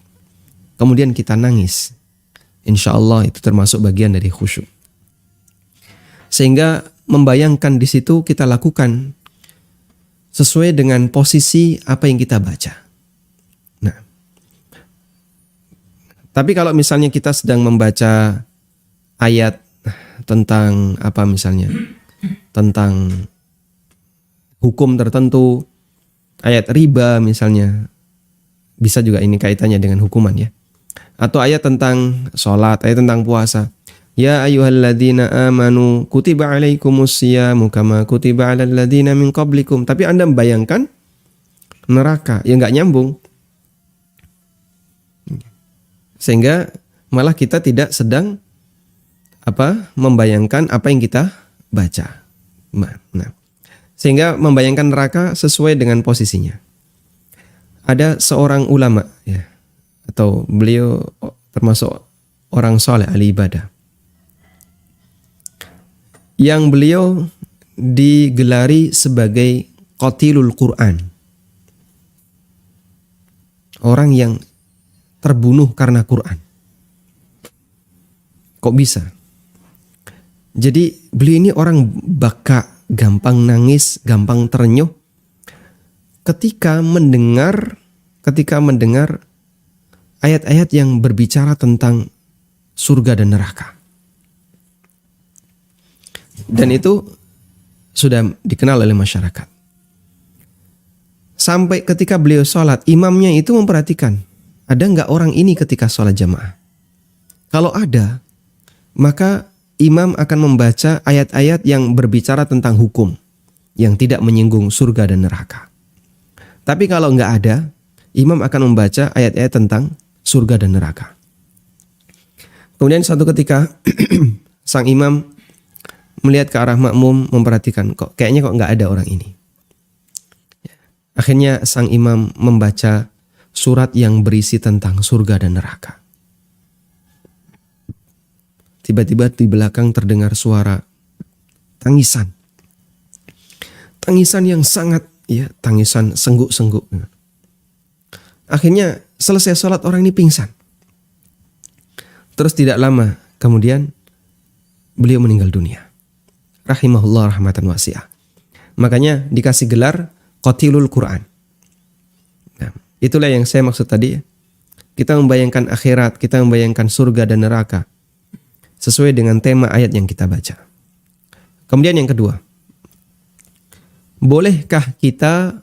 Kemudian kita nangis. Insya Allah itu termasuk bagian dari khusyuk. Sehingga membayangkan di situ kita lakukan sesuai dengan posisi apa yang kita baca. Nah, tapi kalau misalnya kita sedang membaca ayat tentang apa misalnya, tentang hukum tertentu, ayat riba misalnya, bisa juga ini kaitannya dengan hukuman ya. Atau ayat tentang sholat, ayat tentang puasa. Ya ayyuhalladzina amanu kutiba alaikumusyamu kama kutiba alal ladzina min qablikum. Tapi Anda membayangkan neraka, ya nggak nyambung. Sehingga malah kita tidak sedang membayangkan apa yang kita baca. Nah, sehingga membayangkan neraka sesuai dengan posisinya. Ada seorang ulama ya, atau beliau termasuk orang soleh ahli ibadah, yang beliau digelari sebagai qatilul Quran, orang yang terbunuh karena Quran. Kok bisa? Jadi beliau ini orang baka, gampang nangis, gampang terenyuh ketika mendengar ayat-ayat yang berbicara tentang surga dan neraka. Dan itu sudah dikenal oleh masyarakat. Sampai ketika beliau sholat, imamnya itu memperhatikan, ada nggak orang ini ketika sholat jamaah? Kalau ada, maka imam akan membaca ayat-ayat yang berbicara tentang hukum, yang tidak menyinggung surga dan neraka. Tapi kalau nggak ada, imam akan membaca ayat-ayat tentang surga dan neraka. Kemudian suatu ketika, sang imam melihat ke arah makmum, memperhatikan, kayaknya nggak ada orang ini. Akhirnya sang imam membaca surat yang berisi tentang surga dan neraka. Tiba-tiba di belakang terdengar suara tangisan. Tangisan yang sangat, ya, tangisan sengguk-sengguk. Akhirnya selesai sholat orang ini pingsan. Terus tidak lama kemudian beliau meninggal dunia. Rahimahullah rahmatan wasi'ah. Makanya dikasih gelar qatilul Quran. Nah, itulah yang saya maksud tadi. Kita membayangkan akhirat, kita membayangkan surga dan neraka sesuai dengan tema ayat yang kita baca. Kemudian yang kedua, bolehkah kita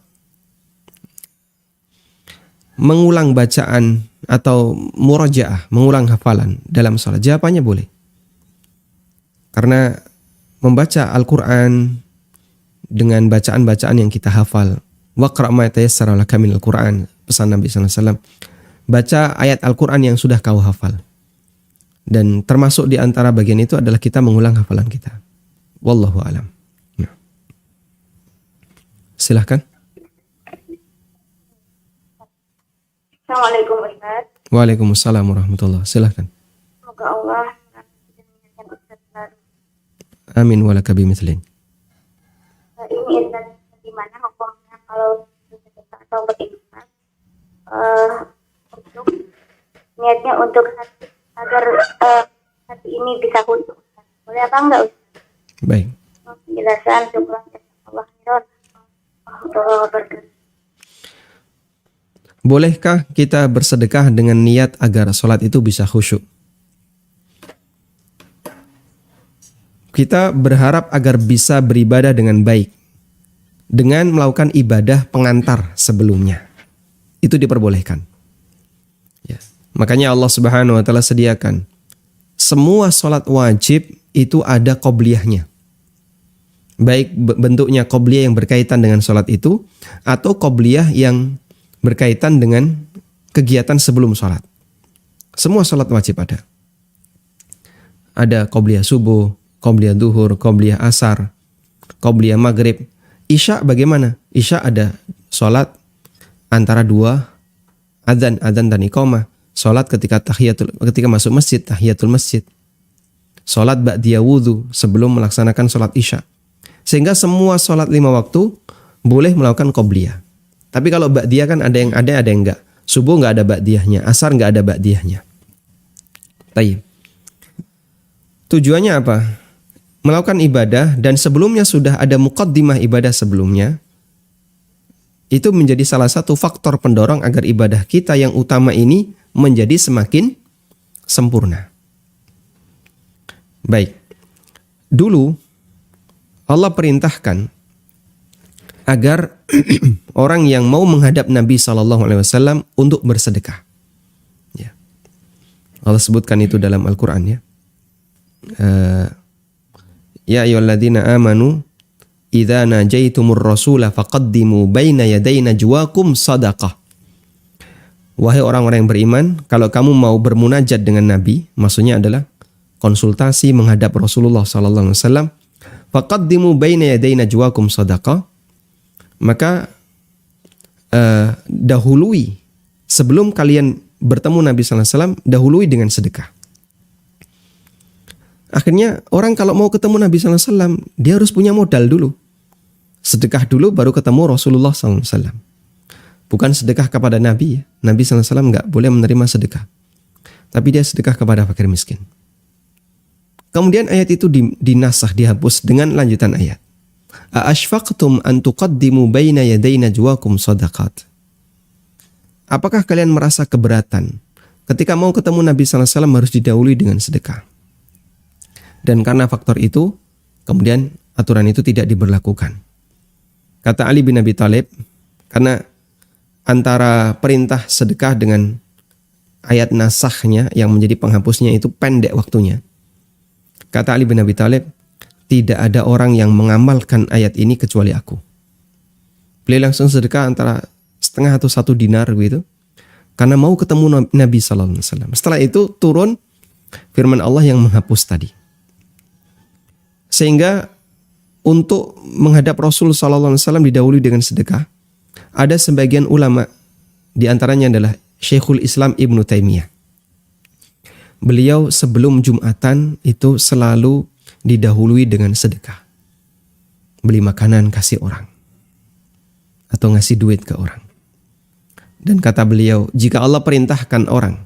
mengulang bacaan atau murajaah, mengulang hafalan dalam salat? Jawabannya boleh. Karena membaca Al-Quran dengan bacaan-bacaan yang kita hafal, waqra' ma tayassara laka minal Quran, pesan Nabi sallallahu alaihi wasallam, baca ayat Al-Quran yang sudah kau hafal. Dan termasuk di antara bagian itu adalah kita mengulang hafalan kita. Wallahu a'lam. Nah. Silahkan. Assalamualaikum Ustaz. Waalaikumsalam warahmatullahi. Silahkan. Semoga Allah mengingatkan Ustaz selalu. Amin walaka bimithlin. Ini Ustaz, gimana hukumnya kalau bersedekah atau berinfak untuk niatnya untuk hati, agar hati ini bisa khusyuk. Boleh apa enggak Ustaz? Baik. Penjelasan syukur Allah warahmatullahi wabarakatuh. Bolehkah kita bersedekah dengan niat agar sholat itu bisa khusyuk? Kita berharap agar bisa beribadah dengan baik dengan melakukan ibadah pengantar sebelumnya. Itu diperbolehkan. Ya. Makanya Allah Subhanahu wa taala sediakan semua sholat wajib itu ada qobliyahnya. Baik bentuknya qobliyah yang berkaitan dengan sholat itu atau qobliyah yang berkaitan dengan kegiatan sebelum sholat. Semua sholat wajib ada. Ada qobliyah subuh, qobliyah duhur, qobliyah asar, qobliyah maghrib. Isya bagaimana? Isya ada sholat antara dua adzan dan iqamah. Sholat ketika masuk masjid, tahiyatul masjid. Sholat ba'diyah wudhu sebelum melaksanakan sholat isya. Sehingga semua sholat 5 waktu boleh melakukan qobliyah. Tapi kalau ba'diyah kan ada yang enggak. Subuh enggak ada ba'diyahnya, asar enggak ada ba'diyahnya. Tayyib. Tujuannya apa? Melakukan ibadah dan sebelumnya sudah ada muqaddimah ibadah sebelumnya. Itu menjadi salah satu faktor pendorong agar ibadah kita yang utama ini menjadi semakin sempurna. Baik. Dulu Allah perintahkan agar orang yang mau menghadap Nabi SAW untuk bersedekah. Ya. Allah sebutkan itu dalam Al-Quran ya. Ya ayyuhalladzina amanu idza najaitumur rasula faqaddimu baina yaday najwakum sadaqah. Wahai orang-orang yang beriman, kalau kamu mau bermunajat dengan Nabi, maksudnya adalah konsultasi menghadap Rasulullah SAW, faqaddimu baina yaday najwakum sadaqah, maka dahului sebelum kalian bertemu Nabi SAW, dahului dengan sedekah. Akhirnya orang kalau mau ketemu Nabi SAW, dia harus punya modal dulu. Sedekah dulu baru ketemu Rasulullah SAW. Bukan sedekah kepada Nabi ya. Nabi SAW nggak boleh menerima sedekah. Tapi dia sedekah kepada fakir miskin. Kemudian ayat itu dinasakh, dihapus dengan lanjutan ayat. A'ashfaqtum an tuqaddimu baina yaday najwakum sadaqat. Apakah kalian merasa keberatan ketika mau ketemu Nabi SAW harus didahului dengan sedekah? Dan karena faktor itu, kemudian aturan itu tidak diberlakukan. Kata Ali bin Abi Thalib, karena antara perintah sedekah dengan ayat nasakhnya yang menjadi penghapusnya itu pendek waktunya. Kata Ali bin Abi Thalib, tidak ada orang yang mengamalkan ayat ini kecuali aku. Beliau langsung sedekah antara setengah atau 1 dinar gitu, karena mau ketemu Nabi SAW. Setelah itu turun firman Allah yang menghapus tadi. Sehingga untuk menghadap Rasul SAW didahului dengan sedekah, ada sebagian ulama, di antaranya adalah Syekhul Islam Ibnu Taimiyah. Beliau sebelum Jumatan itu selalu didahului dengan sedekah. Beli makanan kasih orang. Atau ngasih duit ke orang. Dan kata beliau, jika Allah perintahkan orang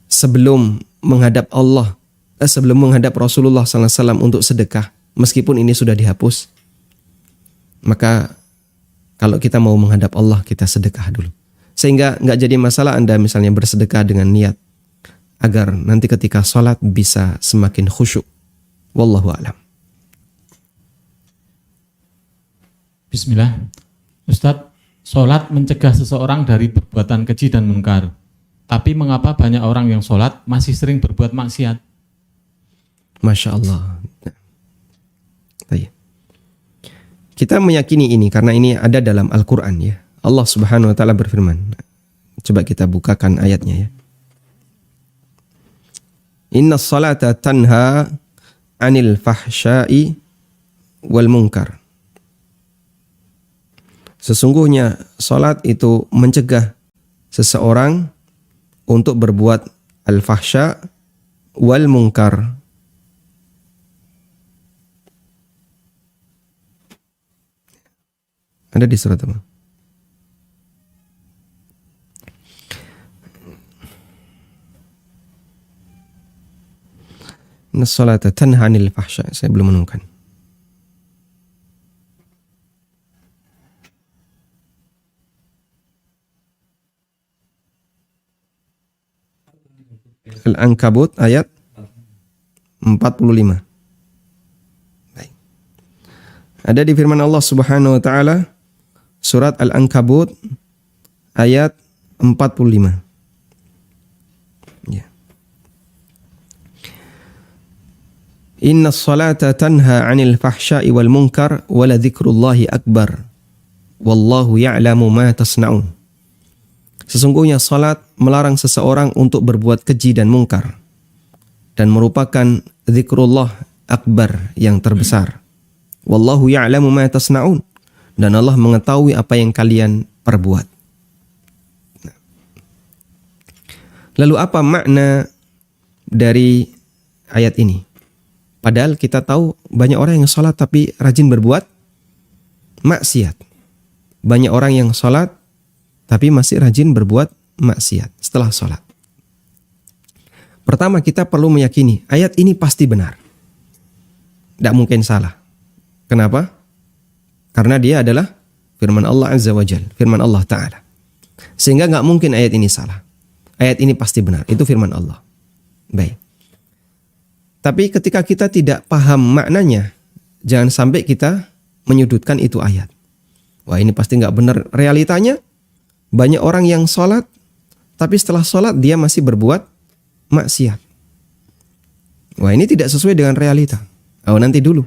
sebelum menghadap Allah, sebelum menghadap Rasulullah SAW untuk sedekah, meskipun ini sudah dihapus, maka kalau kita mau menghadap Allah, kita sedekah dulu. Sehingga nggak jadi masalah Anda misalnya bersedekah dengan niat agar nanti ketika sholat bisa semakin khusyuk. Wallahu a'lam. Bismillah. Ustadz, sholat mencegah seseorang dari perbuatan keji dan munkar. Tapi mengapa banyak orang yang sholat masih sering berbuat maksiat? Masya Allah. Baik. Kita meyakini ini karena ini ada dalam Al-Quran ya. Allah Subhanahu wa ta'ala berfirman. Coba kita bukakan ayatnya ya. Inna salata tanha anil fahsya'i wal munkar. Sesungguhnya salat itu mencegah seseorang untuk berbuat al-fahsya wal munkar. Ada di surat apa? Inna salata tanha 'anil fahsya. Saya belum menemukan. Al-Ankabut ayat 45. Baik. Ada di firman Allah Subhanahu wa taala surat Al-Ankabut ayat 45. Ya. Inna salata tanha 'anil fahsya'i wal munkar wa la dzikrullahi akbar. Wallahu ya'lamu ma tasna'un. Sesungguhnya salat melarang seseorang untuk berbuat keji dan mungkar dan merupakan zikrullah akbar yang terbesar. Wallahu ya'lamu ma tasna'un. Dan Allah mengetahui apa yang kalian perbuat. Lalu apa makna dari ayat ini? Padahal kita tahu banyak orang yang sholat tapi rajin berbuat maksiat. banyak orang yang sholat tapi masih rajin berbuat maksiat setelah sholat. Pertama, kita perlu meyakini ayat ini pasti benar. Tidak mungkin salah. Kenapa? Karena dia adalah firman Allah Azza wa Jalla, firman Allah Ta'ala. Sehingga nggak mungkin ayat ini salah. Ayat ini pasti benar, itu firman Allah. Baik. Tapi ketika kita tidak paham maknanya, jangan sampai kita menyudutkan itu ayat. Wah, ini pasti nggak benar. Realitanya, banyak orang yang sholat, tapi setelah sholat dia masih berbuat maksiat. Wah, ini tidak sesuai dengan realita. Oh, nanti dulu.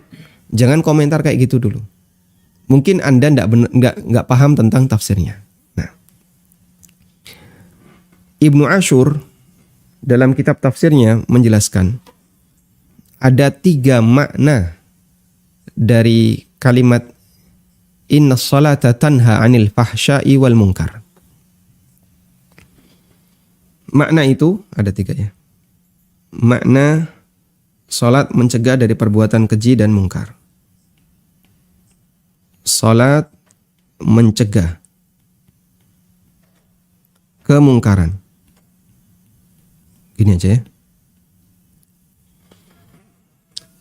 Jangan komentar kayak gitu dulu. Mungkin Anda nggak paham tentang tafsirnya. Nah, Ibnu Ashur dalam kitab tafsirnya menjelaskan ada 3 makna dari kalimat inna sholata tanha anil fahsya'i wal munkar. Makna itu ada 3 ya. Makna sholat mencegah dari perbuatan keji dan mungkar. Sholat mencegah kemungkaran. Gini aja ya.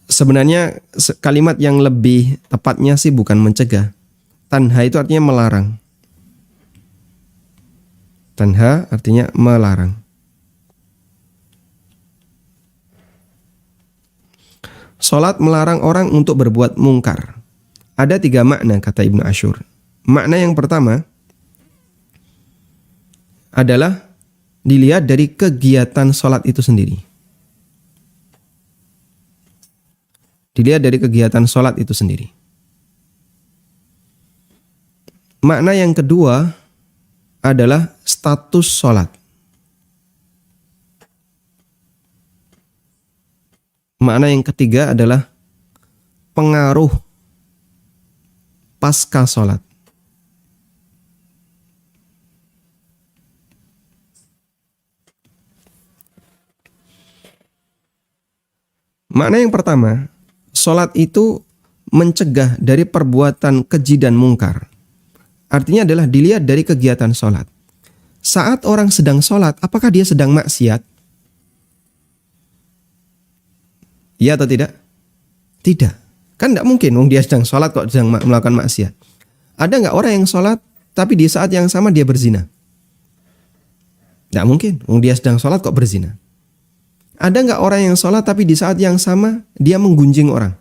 Sebenarnya kalimat yang lebih tepatnya sih bukan mencegah. Tanha itu artinya melarang. Tanha artinya melarang. Sholat melarang orang untuk berbuat mungkar. Ada 3 makna kata Ibnu Ashur. Makna yang pertama adalah dilihat dari kegiatan sholat itu sendiri. Dilihat dari kegiatan sholat itu sendiri. Makna yang kedua adalah status sholat. Makna yang ketiga adalah pengaruh pasca sholat. Makna yang pertama, sholat itu mencegah dari perbuatan keji dan mungkar. Artinya adalah dilihat dari kegiatan sholat. Saat orang sedang sholat, apakah dia sedang maksiat? Iya atau tidak? Tidak. Kan tidak mungkin dia sedang sholat kok sedang melakukan maksiat. Ada nggak orang yang sholat tapi di saat yang sama dia berzina? Tidak mungkin. Dia sedang sholat kok berzina. Ada nggak orang yang sholat tapi di saat yang sama dia menggunjing orang?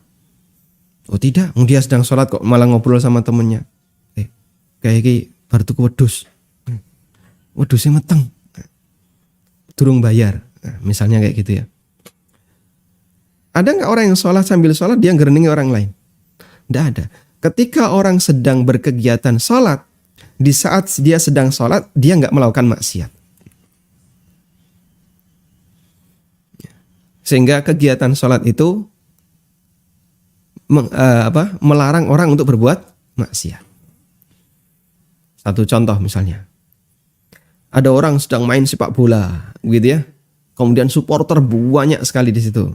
Oh tidak. Dia sedang sholat kok malah ngobrol sama temennya. Kayak gini baru tuku wedhus. Wedhusnya meteng. Durung bayar. Misalnya kayak gitu ya. Ada nggak orang yang sholat sambil sholat dia ngereningi orang lain? Tidak ada. Ketika orang sedang berkegiatan sholat, di saat dia sedang sholat, dia nggak melakukan maksiat. Sehingga kegiatan sholat itu melarang orang untuk berbuat maksiat. Satu contoh misalnya, ada orang sedang main sepak bola, gitu ya. Kemudian supporter banyak sekali di situ.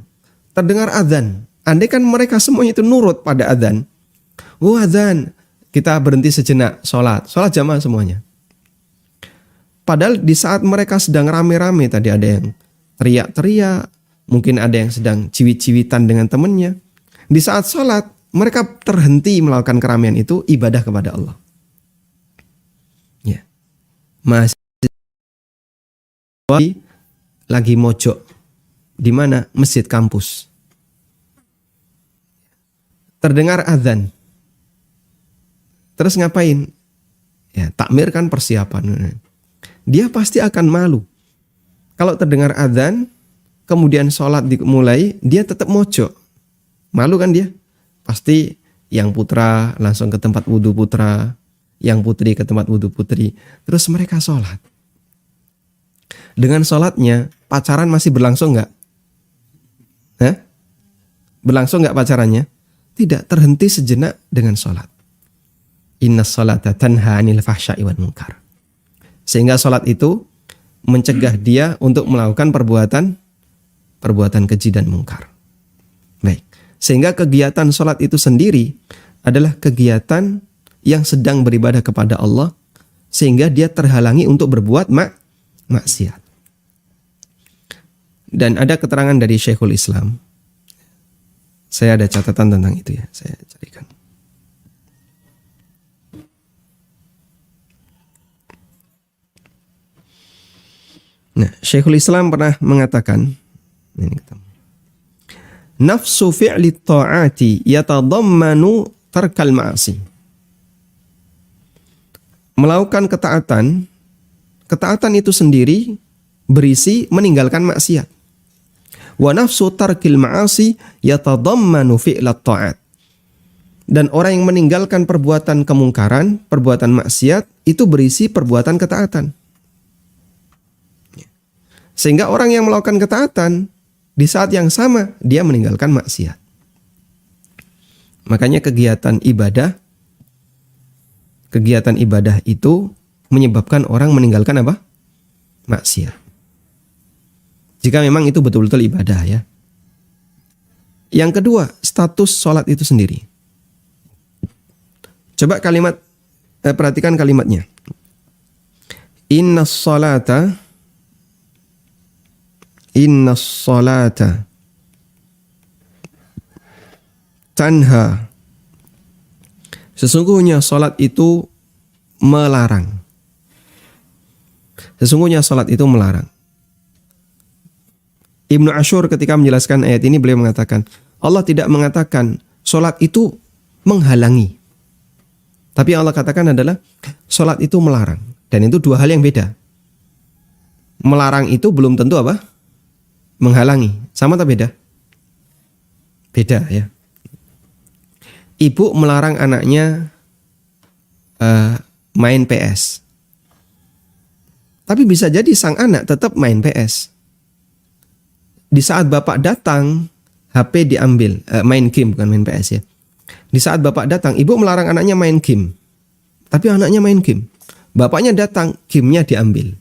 Terdengar azan. Andai kan mereka semuanya itu nurut pada azan. Oh azan, kita berhenti sejenak sholat jamaah semuanya. Padahal di saat mereka sedang rame-rame tadi ada yang teriak-teriak, mungkin ada yang sedang ciwit-ciwitan dengan temannya. Di saat sholat mereka terhenti melakukan keramaian itu ibadah kepada Allah. Ya, masih lagi mojok. Di mana? Masjid kampus. Terdengar azan. Terus ngapain? Ya, takmir kan persiapan. Dia pasti akan malu. Kalau terdengar azan, kemudian sholat dimulai, dia tetap mojok. Malu kan dia? Pasti yang putra langsung ke tempat wudhu putra, yang putri ke tempat wudhu putri. Terus mereka sholat. Dengan sholatnya, pacaran masih berlangsung nggak? Berlangsung nggak pacarannya? Tidak, terhenti sejenak dengan sholat. Inna sholata tanha anil fahsya'i wal munkar. Sehingga sholat itu mencegah dia untuk melakukan perbuatan keji dan mungkar. Baik. Sehingga kegiatan sholat itu sendiri adalah kegiatan yang sedang beribadah kepada Allah sehingga dia terhalangi untuk berbuat maksiat. Dan ada keterangan dari Syekhul Islam. Saya ada catatan tentang itu ya, saya carikan. Nah, Syekhul Islam pernah mengatakan, ini ketemu. Nafsu fi'li ta'ati yatadammanu tarkal ma'asi. Melakukan ketaatan, ketaatan itu sendiri berisi meninggalkan maksiat. Wa nafsu tarkil ma'asi yatadammanu fi'lat ta'at. Dan orang yang meninggalkan perbuatan kemungkaran, perbuatan maksiat, itu berisi perbuatan ketaatan. Sehingga orang yang melakukan ketaatan, di saat yang sama dia meninggalkan maksiat. Makanya kegiatan ibadah itu menyebabkan orang meninggalkan apa? Maksiat. Jika memang itu betul-betul ibadah ya. Yang kedua, status sholat itu sendiri. Coba perhatikan kalimatnya. Innas salata tanha. Sesungguhnya salat itu melarang. Ibnu Ashur ketika menjelaskan ayat ini beliau mengatakan, Allah tidak mengatakan salat itu menghalangi. Tapi yang Allah katakan adalah salat itu melarang. Dan itu dua hal yang beda. Melarang itu belum tentu apa? Menghalangi. Sama atau beda? Beda ya. Ibu melarang anaknya main PS. Tapi bisa jadi sang anak tetap main PS. Di saat bapak datang, HP diambil. Main game, bukan main PS ya. Di saat bapak datang, ibu melarang anaknya main game. Tapi anaknya main game. Bapaknya datang, gamenya diambil.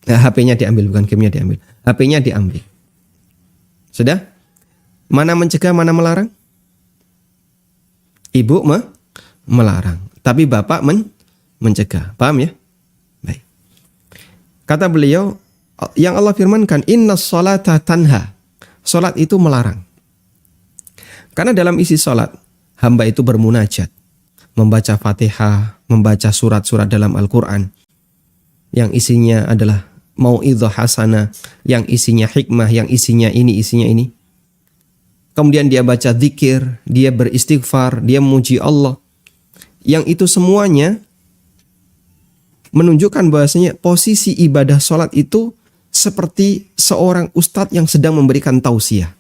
HP-nya diambil, bukan gamenya diambil. HP-nya diambil. Sudah? Mana mencegah, mana melarang? Ibu melarang. Tapi bapak mencegah. Paham ya? Baik. Kata beliau, yang Allah firmankan, innas salata tanha. Salat itu melarang. Karena dalam isi salat, hamba itu bermunajat. Membaca Fatihah, membaca surat-surat dalam Al-Quran. Yang isinya adalah mau'idhah hasanah, yang isinya hikmah, yang isinya ini. Kemudian dia baca zikir, dia beristighfar, dia memuji Allah. Yang itu semuanya menunjukkan bahwasanya posisi ibadah sholat itu seperti seorang ustadz yang sedang memberikan tausiah.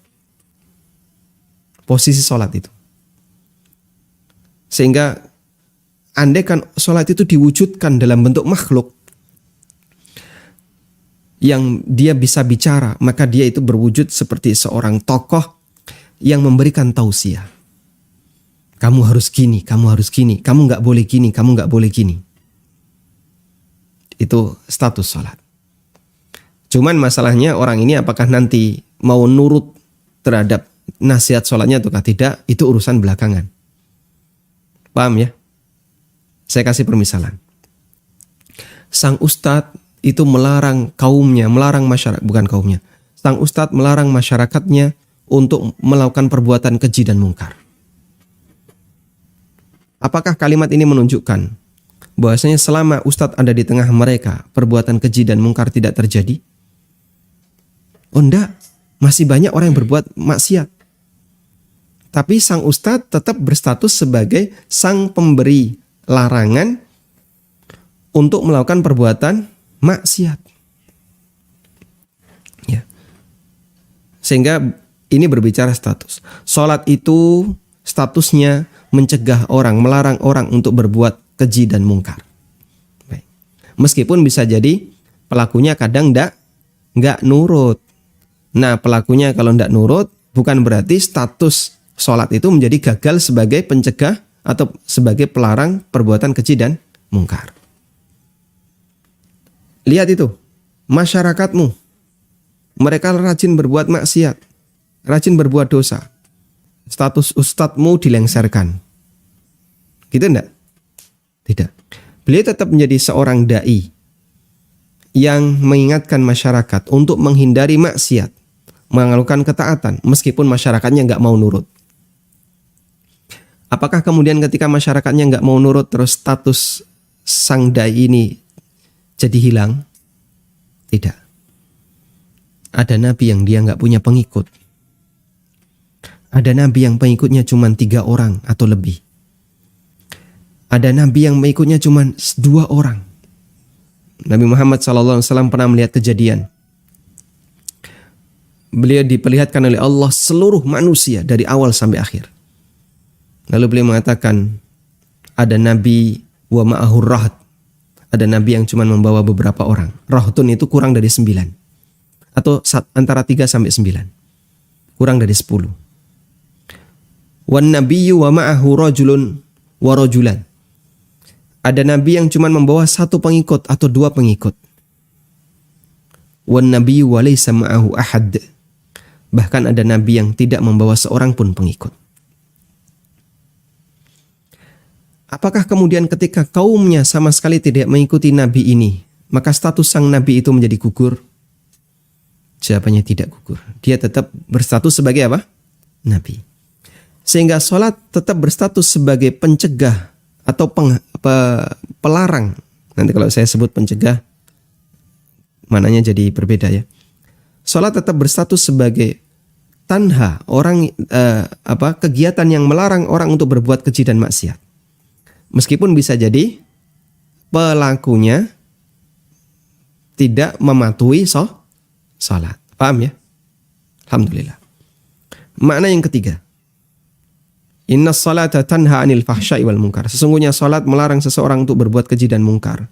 Posisi sholat itu. Sehingga andaikan sholat itu diwujudkan dalam bentuk makhluk, yang dia bisa bicara, maka dia itu berwujud seperti seorang tokoh yang memberikan tausiah. Kamu harus gini, kamu harus gini, kamu nggak boleh gini, kamu nggak boleh gini. Itu status sholat. Cuman masalahnya orang ini apakah nanti mau nurut terhadap nasihat sholatnya ataukah tidak, itu urusan belakangan. Paham ya? Saya kasih permisalan. Sang ustadz itu melarang kaumnya, melarang masyarakat, bukan kaumnya. Sang ustadz melarang masyarakatnya untuk melakukan perbuatan keji dan mungkar. Apakah kalimat ini menunjukkan bahwasanya selama ustadz ada di tengah mereka, perbuatan keji dan mungkar tidak terjadi? Oh enggak, masih banyak orang yang berbuat maksiat. Tapi sang ustadz tetap berstatus sebagai sang pemberi larangan untuk melakukan perbuatan maksiat. Ya. Sehingga ini berbicara status. Salat itu statusnya mencegah orang, melarang orang untuk berbuat keji dan mungkar. Baik. Meskipun bisa jadi pelakunya kadang enggak nurut. Nah, pelakunya kalau enggak nurut bukan berarti status salat itu menjadi gagal sebagai pencegah atau sebagai pelarang perbuatan keji dan mungkar. Lihat itu, masyarakatmu, mereka rajin berbuat maksiat, rajin berbuat dosa. Status ustadzmu dilengserkan. Gitu enggak? Tidak. Beliau tetap menjadi seorang dai yang mengingatkan masyarakat untuk menghindari maksiat, melakukan ketaatan meskipun masyarakatnya nggak mau nurut. Apakah kemudian ketika masyarakatnya nggak mau nurut terus status sang dai ini jadi hilang? Tidak. Ada nabi yang dia nggak punya pengikut. Ada nabi yang pengikutnya cuma 3 orang atau lebih. Ada nabi yang pengikutnya cuma 2 orang. Nabi Muhammad SAW pernah melihat kejadian. Beliau diperlihatkan oleh Allah seluruh manusia dari awal sampai akhir. Lalu beliau mengatakan, ada nabi wa ma'ahur rahat. Ada nabi yang cuma membawa beberapa orang. Rahatun itu kurang dari 9. Atau antara 3 sampai 9. Kurang dari 10. Wan nabiyyu wa ma'ahu rajulun wa rajulan. Ada nabi yang cuma membawa 1 pengikut atau 2 pengikut. Wan nabiyyu wa laysa ma'ahu ahad. Bahkan ada nabi yang tidak membawa seorang pun pengikut. Apakah kemudian ketika kaumnya sama sekali tidak mengikuti nabi ini, maka status sang nabi itu menjadi gugur? Jawabannya tidak gugur. Dia tetap berstatus sebagai apa? Nabi. Sehingga sholat tetap berstatus sebagai pencegah atau pelarang. Nanti kalau saya sebut pencegah, mananya jadi berbeda ya. Sholat tetap berstatus sebagai tanha, kegiatan yang melarang orang untuk berbuat keji dan maksiat. Meskipun bisa jadi pelakunya tidak mematuhi sholat. Paham ya? Alhamdulillah. Makna yang ketiga. Inna salata tanha anil fahsya'i wal munkar. Sesungguhnya salat melarang seseorang untuk berbuat keji dan mungkar.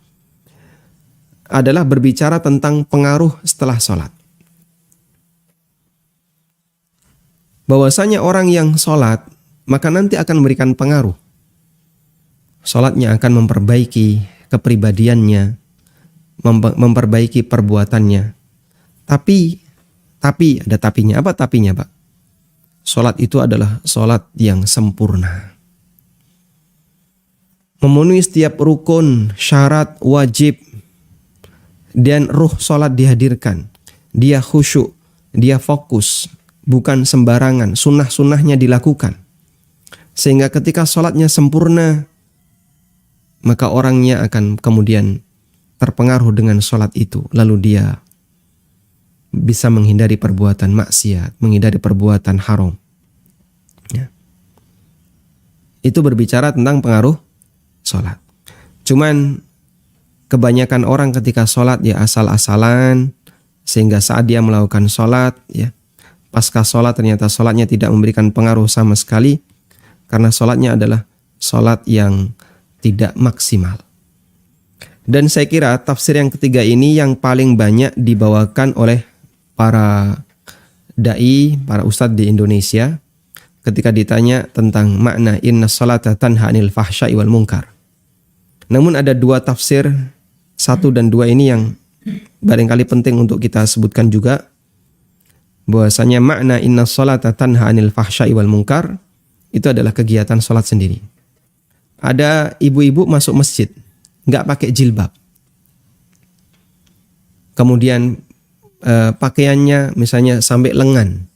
Adalah berbicara tentang pengaruh setelah salat. Bahwasanya orang yang salat maka nanti akan memberikan pengaruh. Salatnya akan memperbaiki kepribadiannya, memperbaiki perbuatannya. Tapi ada tapinya. Apa tapinya, Pak? Salat itu adalah salat yang sempurna. Memenuhi setiap rukun, syarat, wajib. Dan ruh salat dihadirkan. Dia khusyuk, dia fokus. Bukan sembarangan, sunnah-sunnahnya dilakukan. Sehingga ketika salatnya sempurna, maka orangnya akan kemudian terpengaruh dengan salat itu. Lalu dia bisa menghindari perbuatan maksiat, menghindari perbuatan haram. Ya. Itu berbicara tentang pengaruh sholat. Cuman kebanyakan orang ketika sholat ya asal-asalan, sehingga saat dia melakukan sholat, ya pasca sholat ternyata sholatnya tidak memberikan pengaruh sama sekali, karena sholatnya adalah sholat yang tidak maksimal. Dan saya kira tafsir yang ketiga ini yang paling banyak dibawakan oleh para da'i, para ustadz di Indonesia ketika ditanya tentang makna inna sholata tanha anil fahsya'i wal munkar. Namun ada 2 tafsir, 1 dan 2 ini yang barangkali penting untuk kita sebutkan juga, bahwasanya makna inna sholata tanha anil fahsya'i wal munkar itu adalah kegiatan sholat sendiri. Ada ibu-ibu masuk masjid nggak pakai jilbab, kemudian pakaiannya misalnya sampai lengan,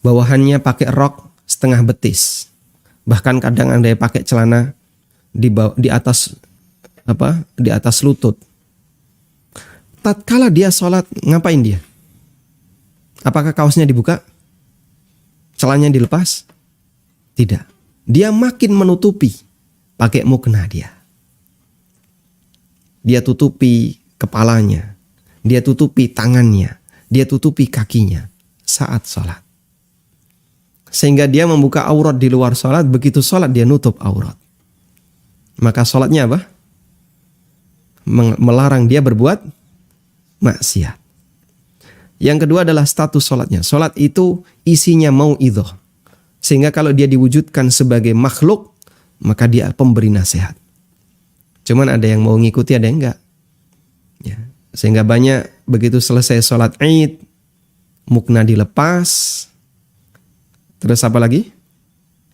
bawahannya pakai rok setengah betis, bahkan kadang ada yang pakai celana di atas lutut. Tatkala dia sholat, ngapain dia? Apakah kaosnya dibuka? Celananya dilepas? Tidak. Dia makin menutupi pakai mukena dia. Dia tutupi kepalanya, dia tutupi tangannya, dia tutupi kakinya saat sholat. Sehingga dia membuka aurat di luar sholat, begitu sholat dia nutup aurat. Maka sholatnya apa? Melarang dia berbuat maksiat. Yang kedua adalah status sholatnya. Sholat itu isinya mau'idhah. Sehingga kalau dia diwujudkan sebagai makhluk, maka dia pemberi nasihat. Cuman ada yang mau ngikuti, ada yang enggak. Ya. Sehingga banyak begitu selesai sholat Id, mukna dilepas, terus apa lagi?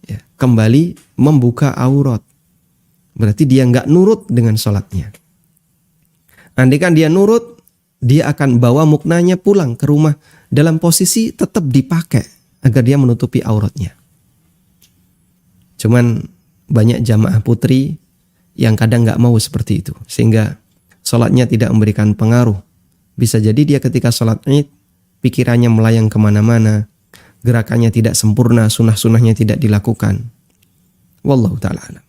Ya, kembali membuka aurat. Berarti dia nggak nurut dengan sholatnya. Andaikan dia nurut, dia akan bawa muknanya pulang ke rumah dalam posisi tetap dipakai agar dia menutupi auratnya. Cuman banyak jamaah putri yang kadang nggak mau seperti itu, sehingga sholatnya tidak memberikan pengaruh. Bisa jadi dia ketika sholat Id, pikirannya melayang kemana-mana, gerakannya tidak sempurna, sunnah-sunnahnya tidak dilakukan. Wallahu ta'ala alam.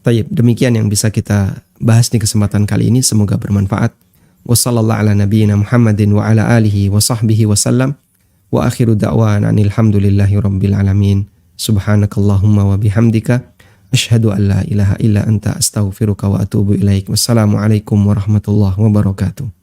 Tayyib, demikian yang bisa kita bahas di kesempatan kali ini. Semoga bermanfaat. Wassallallahu ala nabiyyina Muhammadin wa ala alihi wa sahbihi wa sallam. Wa akhiru da'wana alhamdulillahi rabbil alamin. Subhanakallahumma wa bihamdika. Asyhadu an la ilaha illa anta astaghfiruka wa atubu ilaik. Wassalamualaikum warahmatullahi wabarakatuh.